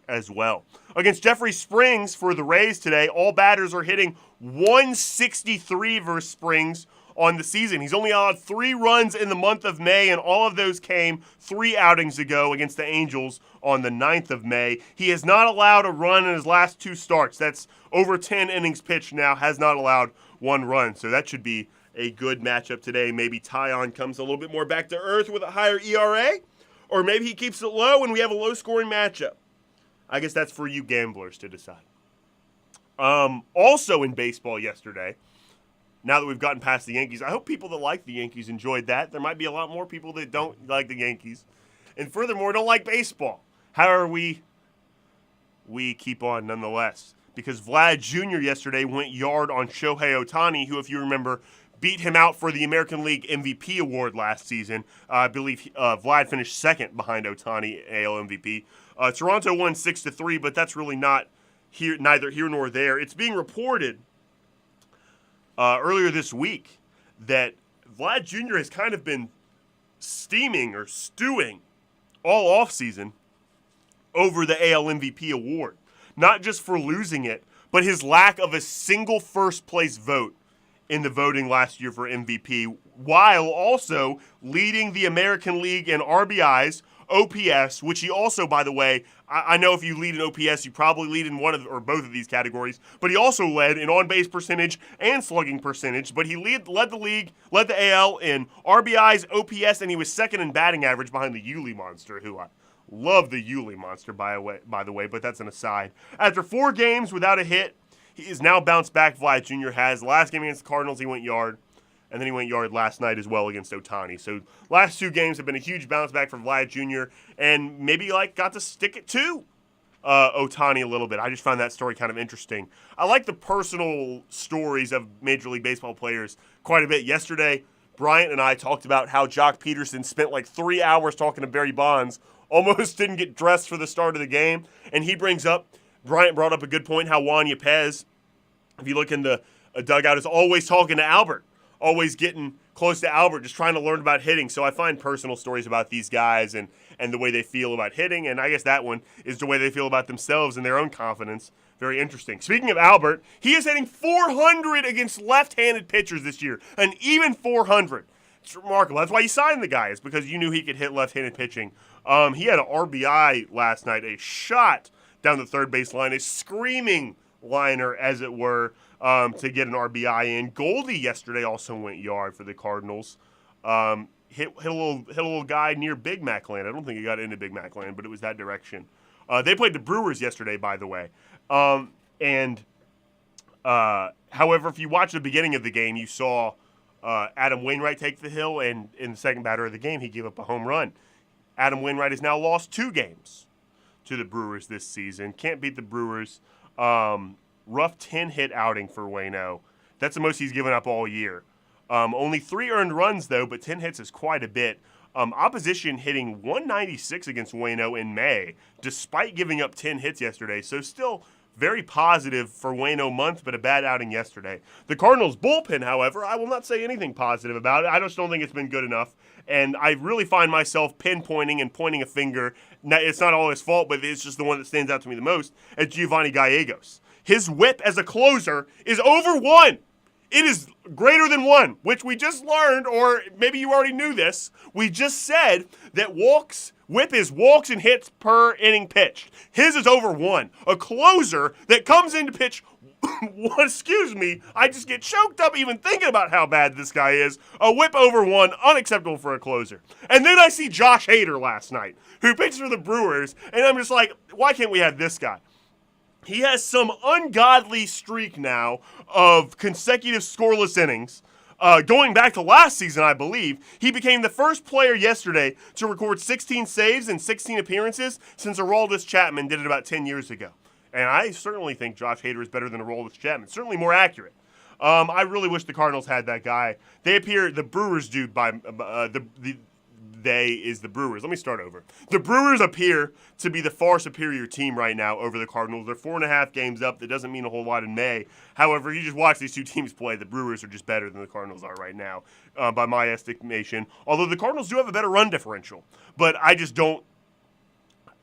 as well. Against Jeffrey Springs for the Rays today, all batters are hitting 163 versus Springs on the season. He's only allowed 3 runs in the month of May, and all of those came 3 outings ago against the Angels on the 9th of May. He has not allowed a run in his last 2 starts. That's over 10 innings pitched now, has not allowed 1 run. So that should be a good matchup today. Maybe Tyon comes a little bit more back to earth with a higher ERA, or maybe he keeps it low and we have a low-scoring matchup. I guess that's for you gamblers to decide. Also in baseball yesterday, now that we've gotten past the Yankees, I hope people that like the Yankees enjoyed that. There might be a lot more people that don't like the Yankees, and furthermore, don't like baseball. However, we keep on nonetheless, because Vlad Jr. yesterday went yard on Shohei Ohtani, who, if you remember, beat him out for the American League MVP award last season. I believe Vlad finished second behind Ohtani, AL MVP. Toronto won 6-3, but that's really not neither here nor there. It's being reported earlier this week that Vlad Jr. has kind of been steaming or stewing all offseason over the AL MVP award. Not just for losing it, but his lack of a single first-place vote in the voting last year for MVP, while also leading the American League in RBIs, OPS, which he also, by the way, I know if you lead in OPS, you probably lead in one of or both of these categories, but he also led in on-base percentage and slugging percentage, but he led the league, led the AL in RBIs, OPS, and he was second in batting average behind the Yuli Monster, who I love the Yuli Monster, by the way, but that's an aside. After 4 games without a hit, he is now bounced back, Vlad Jr. has. Last game against the Cardinals, he went yard. And then he went yard last night as well against Ohtani. So last 2 games have been a huge bounce back for Vlad Jr. And maybe got to stick it to Ohtani a little bit. I just found that story kind of interesting. I like the personal stories of Major League Baseball players quite a bit. Yesterday, Bryant and I talked about how Jock Peterson spent 3 hours talking to Barry Bonds, almost didn't get dressed for the start of the game. And Bryant brought up a good point, how Juan Yepez, if you look in the dugout, is always talking to Albert. Always getting close to Albert, just trying to learn about hitting. So I find personal stories about these guys and the way they feel about hitting, and I guess that one is the way they feel about themselves and their own confidence. Very interesting. Speaking of Albert, he is hitting .400 against left-handed pitchers this year, an even .400. It's remarkable. That's why you signed the guy, is because you knew he could hit left-handed pitching. He had an RBI last night, a shot down the third base line, a screaming liner, as it were, to get an RBI in. Goldie yesterday also went yard for the Cardinals. Hit a little guy near Big Mac land. I don't think he got into Big Mac land, but it was that direction. They played the Brewers yesterday, by the way. However, if you watch the beginning of the game, you saw Adam Wainwright take the hill, and in the second batter of the game, he gave up a home run. Adam Wainwright has now lost 2 games to the Brewers this season. Can't beat the Brewers. Rough 10-hit outing for Wayno. That's the most he's given up all year. Only 3 earned runs, though, but 10 hits is quite a bit. Opposition hitting 196 against Wayno in May, despite giving up 10 hits yesterday. So still very positive for Wayno month, but a bad outing yesterday. The Cardinals' bullpen, however, I will not say anything positive about it. I just don't think it's been good enough. And I really find myself pinpointing and pointing a finger. It's not all his fault, but it's just the one that stands out to me the most, at Giovanni Gallegos. His whip as a closer is over 1. It is greater than 1, which we just learned, or maybe you already knew this. We just said that whip is walks and hits per inning pitched. His is over 1. A closer that comes in to pitch, excuse me, I just get choked up even thinking about how bad this guy is. A whip over 1, unacceptable for a closer. And then I see Josh Hader last night, who pitched for the Brewers, and I'm just like, why can't we have this guy? He has some ungodly streak now of consecutive scoreless innings. Going back to last season, I believe, he became the first player yesterday to record 16 saves and 16 appearances since Aroldis Chapman did it about 10 years ago. And I certainly think Josh Hader is better than Aroldis Chapman, certainly more accurate. I really wish the Cardinals had that guy. The Brewers do the Brewers. Let me start over. The Brewers appear to be the far superior team right now over the Cardinals. They're 4.5 games up. That doesn't mean a whole lot in May. However, you just watch these 2 teams play. The Brewers are just better than the Cardinals are right now, by my estimation. Although the Cardinals do have a better run differential. But I just don't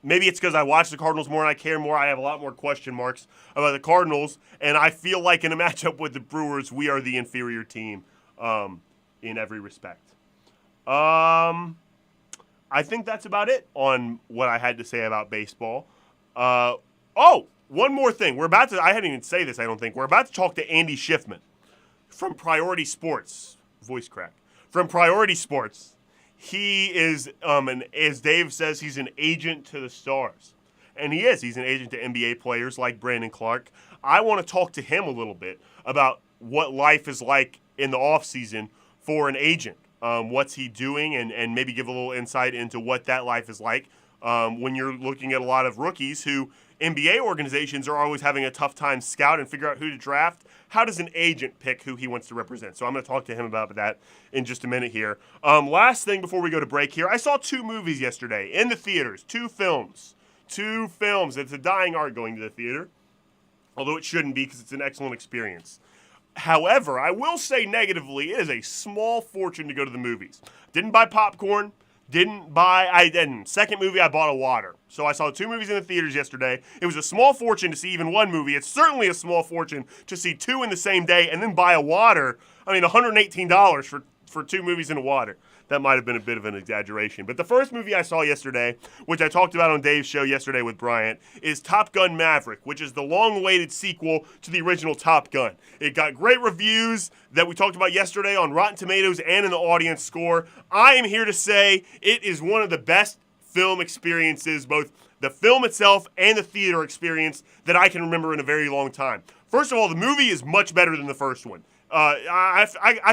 maybe it's because I watch the Cardinals more and I care more. I have a lot more question marks about the Cardinals, and I feel like in a matchup with the Brewers, we are the inferior team in every respect. I think that's about it on what I had to say about baseball. One more thing. I hadn't even say this, I don't think. We're about to talk to Andy Schiffman from Priority Sports. Voice crack. From Priority Sports. He is, as Dave says, he's an agent to the stars. And he is. He's an agent to NBA players like Brandon Clark. I want to talk to him a little bit about what life is like in the offseason for an agent. What's he doing, and maybe give a little insight into what that life is like when you're looking at a lot of rookies who NBA organizations are always having a tough time scout and figure out who to draft. How does an agent pick who he wants to represent? So I'm going to talk to him about that in just a minute here. Last thing before we go to break here, I saw 2 movies yesterday in the theaters, 2 films. 2 films. It's a dying art going to the theater, although it shouldn't be because it's an excellent experience. However, I will say negatively, it is a small fortune to go to the movies. Didn't buy popcorn. Second movie, I bought a water. So I saw 2 movies in the theaters yesterday. It was a small fortune to see even one movie. It's certainly a small fortune to see 2 in the same day and then buy a water. I mean, $118 for 2 movies and a water. That might have been a bit of an exaggeration. But the first movie I saw yesterday, which I talked about on Dave's show yesterday with Bryant, is Top Gun Maverick, which is the long-awaited sequel to the original Top Gun. It got great reviews that we talked about yesterday on Rotten Tomatoes and in the audience score. I am here to say it is one of the best film experiences, both the film itself and the theater experience, that I can remember in a very long time. First of all, the movie is much better than the first one. I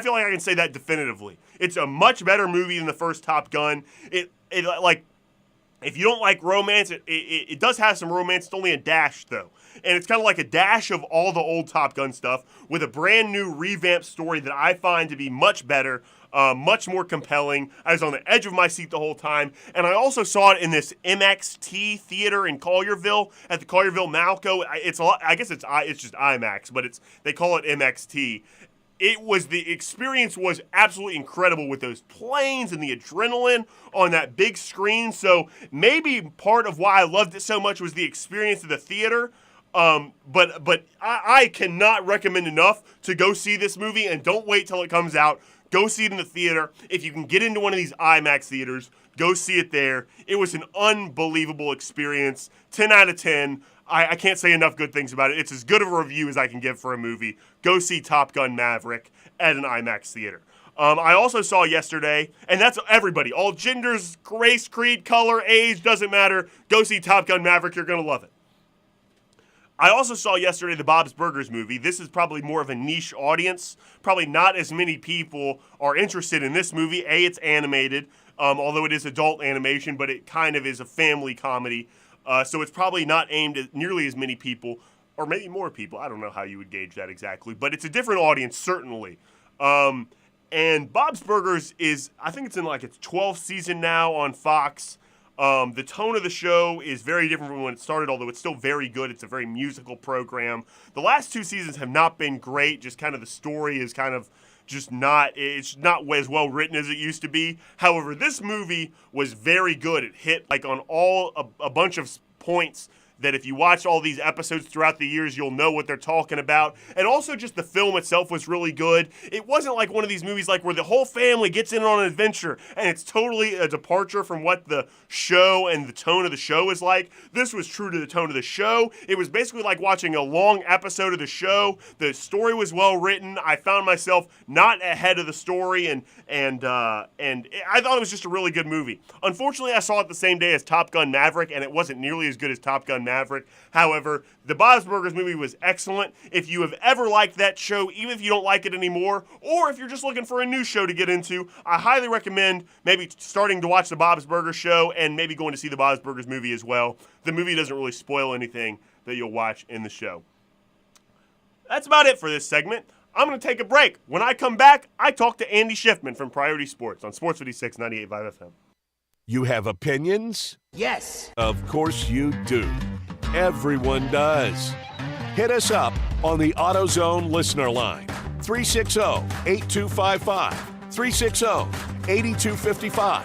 feel like I can say that definitively. It's a much better movie than the first Top Gun. It if you don't like romance, it does have some romance. It's only a dash, though. And it's kind of like a dash of all the old Top Gun stuff with a brand new revamped story that I find to be much better, much more compelling. I was on the edge of my seat the whole time. And I also saw it in this MXT theater in Collierville at the Collierville Malco. I guess it's just IMAX, but they call it MXT. The experience was absolutely incredible with those planes and the adrenaline on that big screen. So maybe part of why I loved it so much was the experience of the theater. But I cannot recommend enough to go see this movie, and don't wait till it comes out. Go see it in the theater. If you can get into one of these IMAX theaters, go see it there. It was an unbelievable experience. 10 out of 10. I can't say enough good things about it. It's as good of a review as I can give for a movie. Go see Top Gun Maverick at an IMAX theater. I also saw yesterday, and that's everybody, all genders, race, creed, color, age, doesn't matter. Go see Top Gun Maverick. You're going to love it. I also saw yesterday the Bob's Burgers movie. This is probably more of a niche audience. Probably not as many people are interested in this movie. It's animated, although it is adult animation, but it kind of is a family comedy. So it's probably not aimed at nearly as many people, or maybe more people. I don't know how you would gauge that exactly, but it's a different audience, certainly. And Bob's Burgers I think it's in like its 12th season now on Fox. The tone of the show is very different from when it started, although it's still very good. It's a very musical program. The last 2 seasons have not been great. Just kind of the story is kind of it's not as well written as it used to be. However, this movie was very good. It hit like on a bunch of points that if you watch all these episodes throughout the years, you'll know what they're talking about. And also just the film itself was really good. It wasn't like one of these movies like where the whole family gets in on an adventure and it's totally a departure from what the show and the tone of the show is like. This was true to the tone of the show. It was basically like watching a long episode of the show. The story was well written. I found myself not ahead of the story, and I thought it was just a really good movie. Unfortunately, I saw it the same day as Top Gun Maverick, and it wasn't nearly as good as Top Gun Maverick. However, the Bob's Burgers movie was excellent. If you have ever liked that show, even if you don't like it anymore, or if you're just looking for a new show to get into, I highly recommend maybe starting to watch the Bob's Burgers show and maybe going to see the Bob's Burgers movie as well. The movie doesn't really spoil anything that you'll watch in the show. That's about it for this segment. I'm going to take a break. When I come back, I talk to Andy Schiffman from Priority Sports on Sports 56 98.5 FM. You have opinions? Yes. Of course you do. Everyone does. Hit us up on the AutoZone listener line, 360-8255, 360-8255.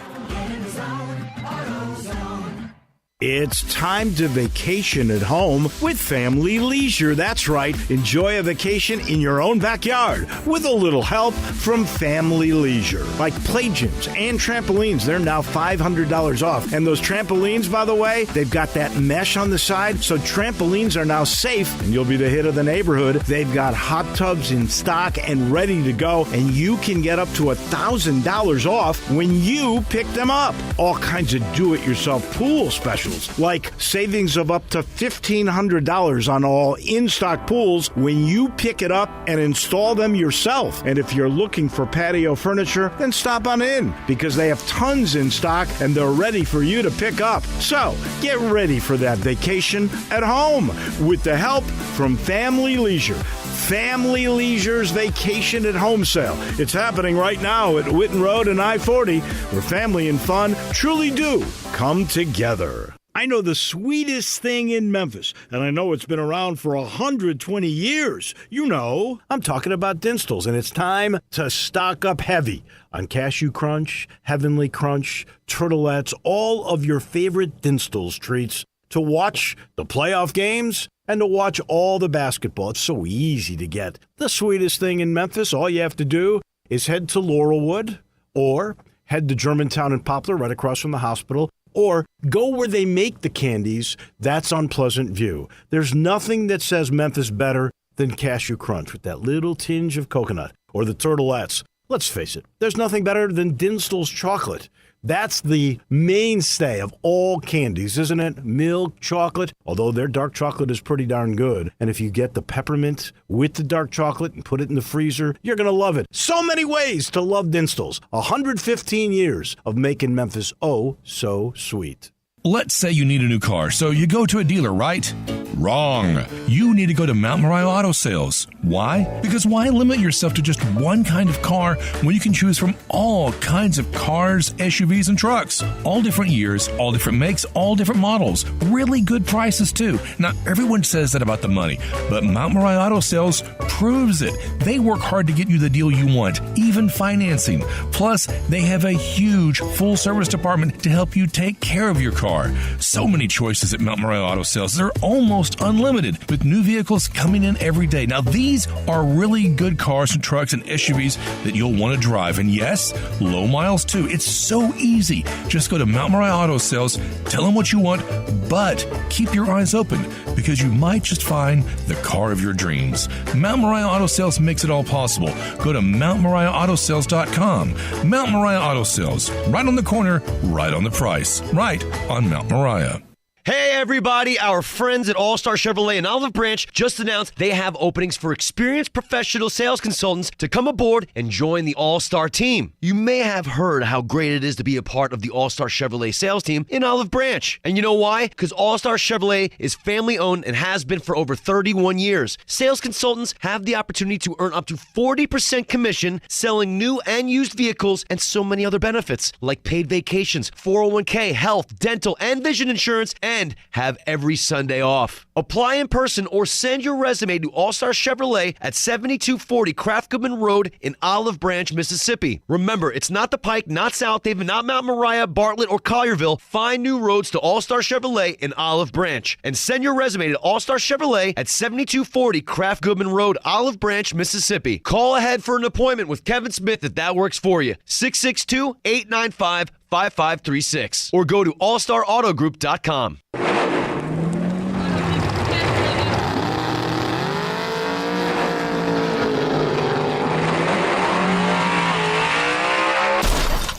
It's time to vacation at home with Family Leisure. That's right. Enjoy a vacation in your own backyard with a little help from Family Leisure. Like play gyms and trampolines, they're now $500 off. And those trampolines, by the way, they've got that mesh on the side, so trampolines are now safe and you'll be the hit of the neighborhood. They've got hot tubs in stock and ready to go, and you can get up to $1,000 off when you pick them up. All kinds of do-it-yourself pool specials, like savings of up to $1,500 on all in-stock pools when you pick it up and install them yourself. And if you're looking for patio furniture, then stop on in, because they have tons in stock and they're ready for you to pick up. So get ready for that vacation at home with the help from Family Leisure. Family Leisure's Vacation at Home sale. It's happening right now at Witten Road and I-40, where family and fun truly do come together. I know the sweetest thing in Memphis, and I know it's been around for 120 years. You know, I'm talking about Dinstall's, and it's time to stock up heavy on Cashew Crunch, Heavenly Crunch, Turtlettes, all of your favorite Dinstall's treats to watch the playoff games and to watch all the basketball. It's so easy to get. The sweetest thing in Memphis, all you have to do is head to Laurelwood or head to Germantown and Poplar right across from the hospital, or go where they make the candies. That's on Pleasant View. There's nothing that says Memphis better than Cashew Crunch with that little tinge of coconut, or the Turtlettes. Let's face it, there's nothing better than Dinstall's chocolate. That's the mainstay of all candies, isn't it? Milk chocolate, although their dark chocolate is pretty darn good. And if you get the peppermint with the dark chocolate and put it in the freezer, you're going to love it. So many ways to love Dinstall's. 115 years of making Memphis oh so sweet. Let's say you need a new car, so you go to a dealer, right? Wrong. You need to go to Mount Moriah Auto Sales. Why? Because why limit yourself to just one kind of car when you can choose from all kinds of cars, SUVs, and trucks? All different years, all different makes, all different models. Really good prices, too. Now, everyone says that about the money, but Mount Moriah Auto Sales proves it. They work hard to get you the deal you want, even financing. Plus, they have a huge full-service department to help you take care of your car. So many choices at Mount Moriah Auto Sales. They're almost unlimited, with new vehicles coming in every day. Now, these are really good cars and trucks and SUVs that you'll want to drive. And yes, low miles too. It's so easy. Just go to Mount Moriah Auto Sales, tell them what you want, but keep your eyes open, because you might just find the car of your dreams. Mount Moriah Auto Sales makes it all possible. Go to MountMoriahAutoSales.com. Mount Moriah Auto Sales, right on the corner, right on the price, right on Mount Moriah. Hey everybody, our friends at All-Star Chevrolet in Olive Branch just announced they have openings for experienced professional sales consultants to come aboard and join the All-Star team. You may have heard how great it is to be a part of the All-Star Chevrolet sales team in Olive Branch. And you know why? Because All-Star Chevrolet is family owned and has been for over 31 years. Sales consultants have the opportunity to earn up to 40% commission selling new and used vehicles, and so many other benefits like paid vacations, 401k, health, dental, and vision insurance, and have every Sunday off. Apply in person or send your resume to All-Star Chevrolet at 7240 Kraft Goodman Road in Olive Branch, Mississippi. Remember, it's not the Pike, not Southaven, not Mount Moriah, Bartlett, or Collierville. Find new roads to All-Star Chevrolet in Olive Branch. And send your resume to All-Star Chevrolet at 7240 Kraft Goodman Road, Olive Branch, Mississippi. Call ahead for an appointment with Kevin Smith if that works for you. 662-895-5536. Or go to allstarautogroup.com.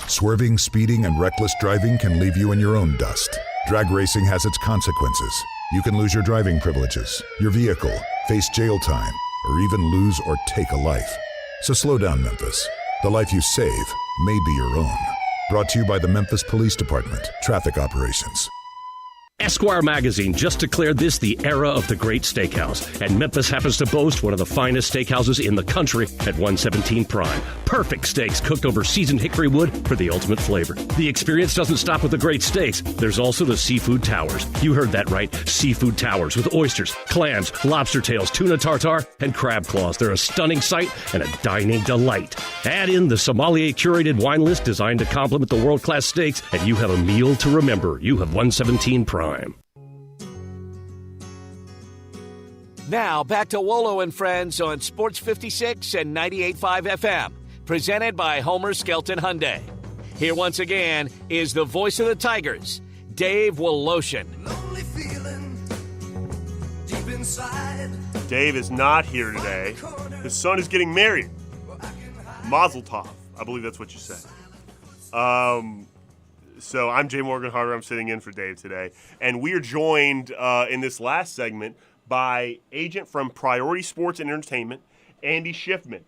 Swerving, speeding, and reckless driving can leave you in your own dust. Drag racing has its consequences. You can lose your driving privileges, your vehicle, face jail time, or even lose or take a life. So slow down, Memphis. The life you save may be your own. Brought to you by the Memphis Police Department, Traffic Operations. Esquire magazine just declared this the era of the great steakhouse, and Memphis happens to boast one of the finest steakhouses in the country at 117 Prime. Perfect steaks cooked over seasoned hickory wood for the ultimate flavor. The experience doesn't stop with the great steaks. There's also the seafood towers. You heard that right, seafood towers with oysters, clams, lobster tails, tuna tartare, and crab claws. They're a stunning sight and a dining delight. Add in the sommelier curated wine list designed to complement the world-class steaks, and you have a meal to remember. You have 117 Prime. Prime. Now back to Wolo and Friends on Sports 56 and 98.5 FM, presented by Homer Skelton Hyundai. Here once again is the voice of the Tigers, Dave Woloshin. Dave is not here today. His son is getting married. Mazel tov. I believe that's what you say. So I'm Jay Morgan Harder. I'm sitting in for Dave today. And we are joined in this last segment by agent from Priority Sports and Entertainment, Andy Schiffman.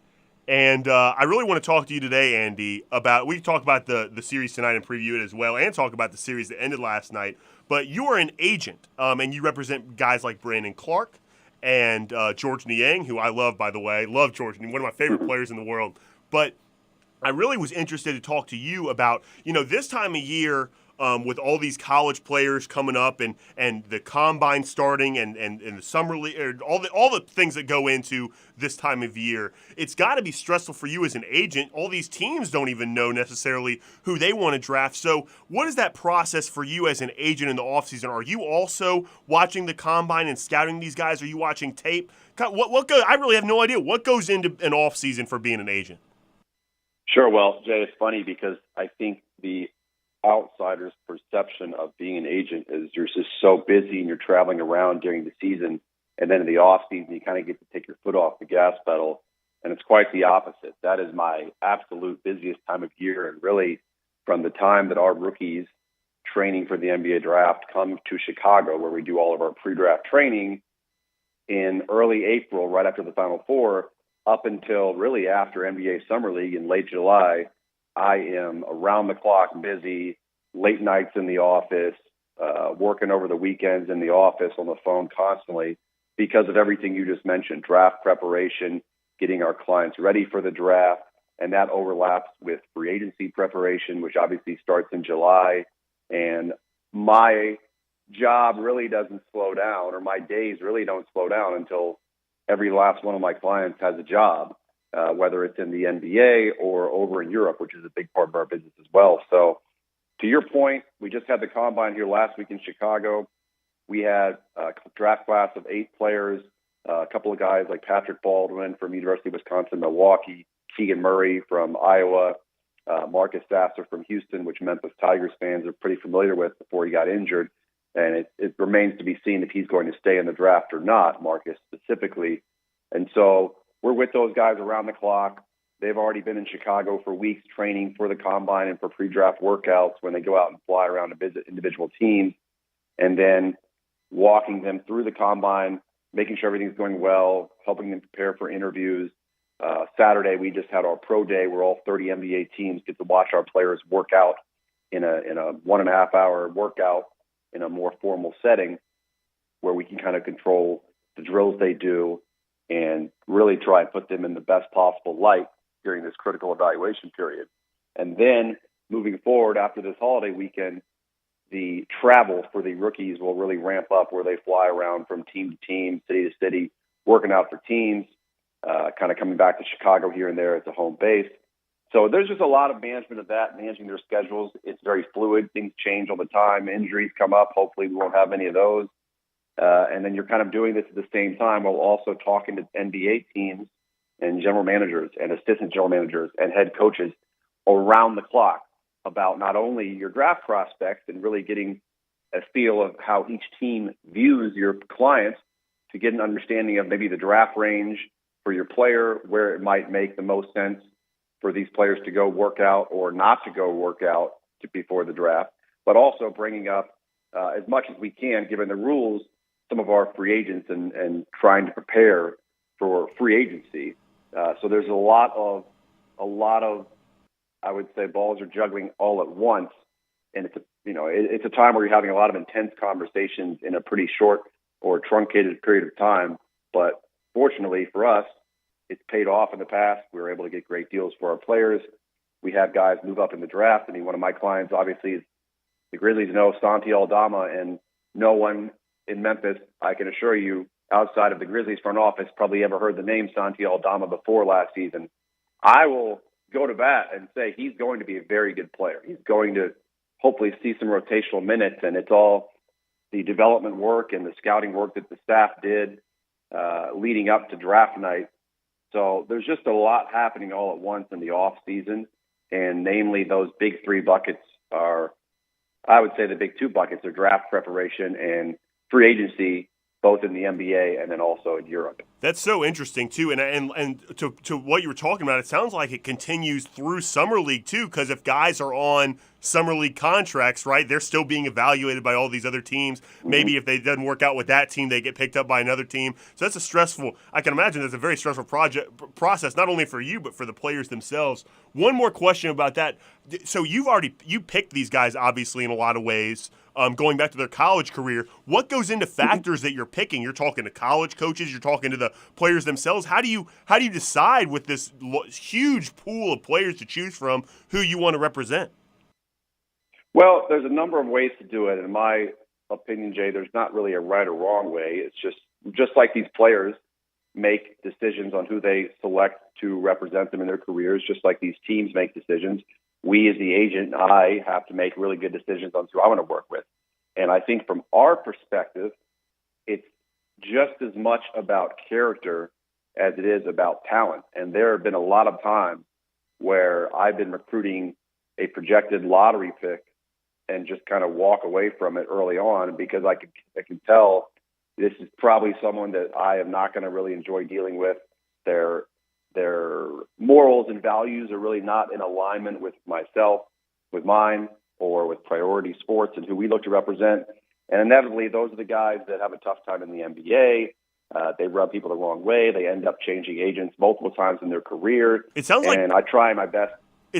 And I really want to talk to you today, Andy, about – we talk about the series tonight and preview it as well and talk about the series that ended last night. But you are an agent, and you represent guys like Brandon Clark and George Niang, who I love, by the way. Love George Niang, one of my favorite players in the world. But I really was interested to talk to you about, this time of year – with all these college players coming up and the combine starting and the summer league, all the things that go into this time of year, it's got to be stressful for you as an agent. All these teams don't even know necessarily who they want to draft. So what is that process for you as an agent in the offseason? Are you also watching the combine and scouting these guys? Are you watching tape? I really have no idea. What goes into an offseason for being an agent? Sure. Well, Jay, it's funny because I think the outsider's perception of being an agent is you're just so busy and you're traveling around during the season, and then in the off season you kind of get to take your foot off the gas pedal, and it's quite the opposite. That is my absolute busiest time of year, and really from the time that our rookies training for the NBA draft come to Chicago, where we do all of our pre-draft training in early April, right after the Final Four, up until really after NBA Summer League in late July. I am around the clock busy, late nights in the office, working over the weekends in the office on the phone constantly because of everything you just mentioned, draft preparation, getting our clients ready for the draft, and that overlaps with free agency preparation, which obviously starts in July. And my job really doesn't slow down, or my days really don't slow down until every last one of my clients has a job. Whether it's in the NBA or over in Europe, which is a big part of our business as well. So to your point, we just had the combine here last week in Chicago. We had a draft class of 8 players, a couple of guys like Patrick Baldwin from University of Wisconsin-Milwaukee, Keegan Murray from Iowa, Marcus Sasser from Houston, which Memphis Tigers fans are pretty familiar with before he got injured. And it remains to be seen if he's going to stay in the draft or not, Marcus specifically. And so we're with those guys around the clock. They've already been in Chicago for weeks training for the combine and for pre-draft workouts when they go out and fly around to visit individual teams, and then walking them through the combine, making sure everything's going well, helping them prepare for interviews. Saturday, we just had our pro day where all 30 NBA teams get to watch our players work out in a 1.5 hour workout in a more formal setting where we can kind of control the drills they do and really try and put them in the best possible light during this critical evaluation period. And then moving forward after this holiday weekend, the travel for the rookies will really ramp up where they fly around from team to team, city to city, working out for teams, kind of coming back to Chicago here and there as a home base. So there's just a lot of management of that, managing their schedules. It's very fluid. Things change all the time. Injuries come up. Hopefully we won't have any of those. And then you're kind of doing this at the same time while also talking to NBA teams and general managers and assistant general managers and head coaches around the clock about not only your draft prospects and really getting a feel of how each team views your clients to get an understanding of maybe the draft range for your player, where it might make the most sense for these players to go work out or not to go work out before the draft, but also bringing up as much as we can, given the rules, some of our free agents and trying to prepare for free agency. So there's a lot of, I would say, balls are juggling all at once. And it's a time where you're having a lot of intense conversations in a pretty short or truncated period of time. But fortunately for us, it's paid off in the past. We were able to get great deals for our players. We have guys move up in the draft. I mean, one of my clients, obviously, is the Grizzlies know Santi Aldama, and no one in Memphis, I can assure you, outside of the Grizzlies front office, probably ever heard the name Santi Aldama before last season. I will go to bat and say he's going to be a very good player. He's going to hopefully see some rotational minutes, and it's all the development work and the scouting work that the staff did leading up to draft night. So there's just a lot happening all at once in the off season, and namely those big three buckets are, I would say the big two buckets are draft preparation and free agency, both in the NBA and then also in Europe. That's so interesting too, and to what you were talking about, it sounds like it continues through summer league too. Because if guys are on summer league contracts, right, they're still being evaluated by all these other teams. Maybe if they doesn't work out with that team, they get picked up by another team. So that's a stressful. I can imagine that's a very stressful process, not only for you but for the players themselves. One more question about that. So you picked these guys obviously in a lot of ways. Going back to their college career, what goes into factors that you're picking? You're talking to college coaches, you're talking to the players themselves. How do you decide with this huge pool of players to choose from who you want to represent? Well, there's a number of ways to do it. In my opinion, Jay, there's not really a right or wrong way. It's just like these players make decisions on who they select to represent them in their careers, just like these teams make decisions. We as the agent, I have to make really good decisions on who I want to work with. And I think from our perspective, it's just as much about character as it is about talent. And there have been a lot of times where I've been recruiting a projected lottery pick and just kind of walk away from it early on because I can tell this is probably someone that I am not going to really enjoy dealing with. Their morals and values are really not in alignment with myself, with mine, or with Priority Sports and who we look to represent. And inevitably, those are the guys that have a tough time in the NBA. They rub people the wrong way. They end up changing agents multiple times in their career. It sounds like, and I try my best.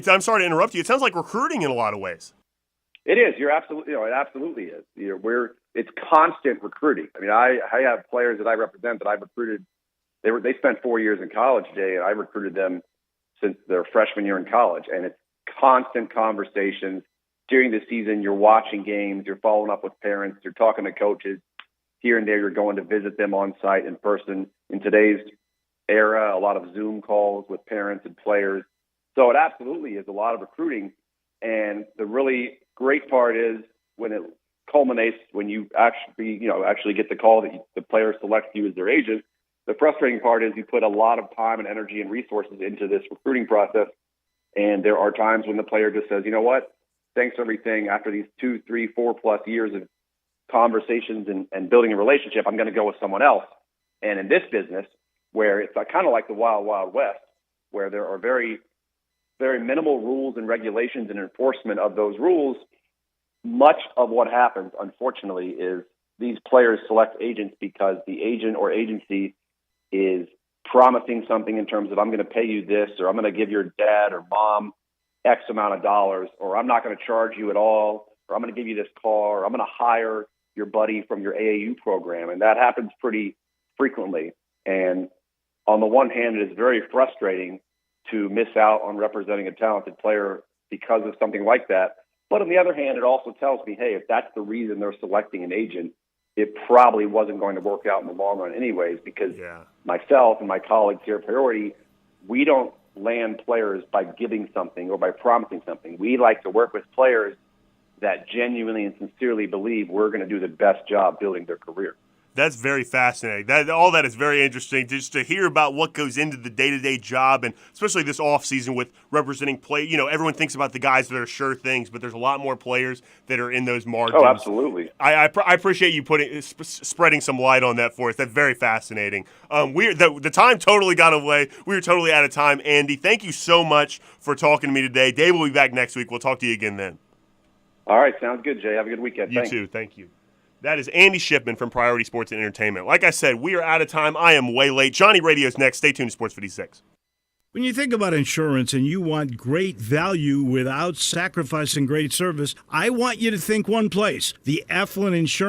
I'm sorry to interrupt you. It sounds like recruiting in a lot of ways. It is. You're absolutely. It absolutely is. It's constant recruiting. I mean, I have players that I represent that I've recruited. They spent 4 years in college, Jay, and I recruited them since their freshman year in college. And it's constant conversations during the season. You're watching games. You're following up with parents. You're talking to coaches here and there. You're going to visit them on site in person. In today's era, a lot of Zoom calls with parents and players. So it absolutely is a lot of recruiting. And the really great part is when it culminates, when you actually get the call that the player selects you as their agent. The frustrating part is you put a lot of time and energy and resources into this recruiting process. And there are times when the player just says, you know what, thanks for everything. After these 2, 3, 4+ years of conversations and building a relationship, I'm going to go with someone else. And in this business, where it's kind of like the Wild Wild West, where there are very, very minimal rules and regulations and enforcement of those rules, much of what happens, unfortunately, is these players select agents because the agent or agency is promising something in terms of I'm going to pay you this, or I'm going to give your dad or mom X amount of dollars, or I'm not going to charge you at all, or I'm going to give you this car, or I'm going to hire your buddy from your AAU program. And that happens pretty frequently. And on the one hand, it is very frustrating to miss out on representing a talented player because of something like that. But on the other hand, it also tells me, hey, if that's the reason they're selecting an agent, it probably wasn't going to work out in the long run anyways, because myself and my colleagues here at Priority, we don't land players by giving something or by promising something. We like to work with players that genuinely and sincerely believe we're going to do the best job building their career. That's very fascinating. All that is very interesting, just to hear about what goes into the day-to-day job, and especially this offseason with representing play. You know, everyone thinks about the guys that are sure things, but there's a lot more players that are in those margins. Oh, absolutely. I appreciate you spreading some light on that for us. That's very fascinating. The time totally got away. We were totally out of time. Andy, thank you so much for talking to me today. Dave will be back next week. We'll talk to you again then. All right, sounds good, Jay. Have a good weekend. You too. Thank you. That is Andy Shipman from Priority Sports and Entertainment. Like I said, we are out of time. I am way late. Johnny Radio's next. Stay tuned to Sports 56. When you think about insurance and you want great value without sacrificing great service, I want you to think one place, the Eflin Insurance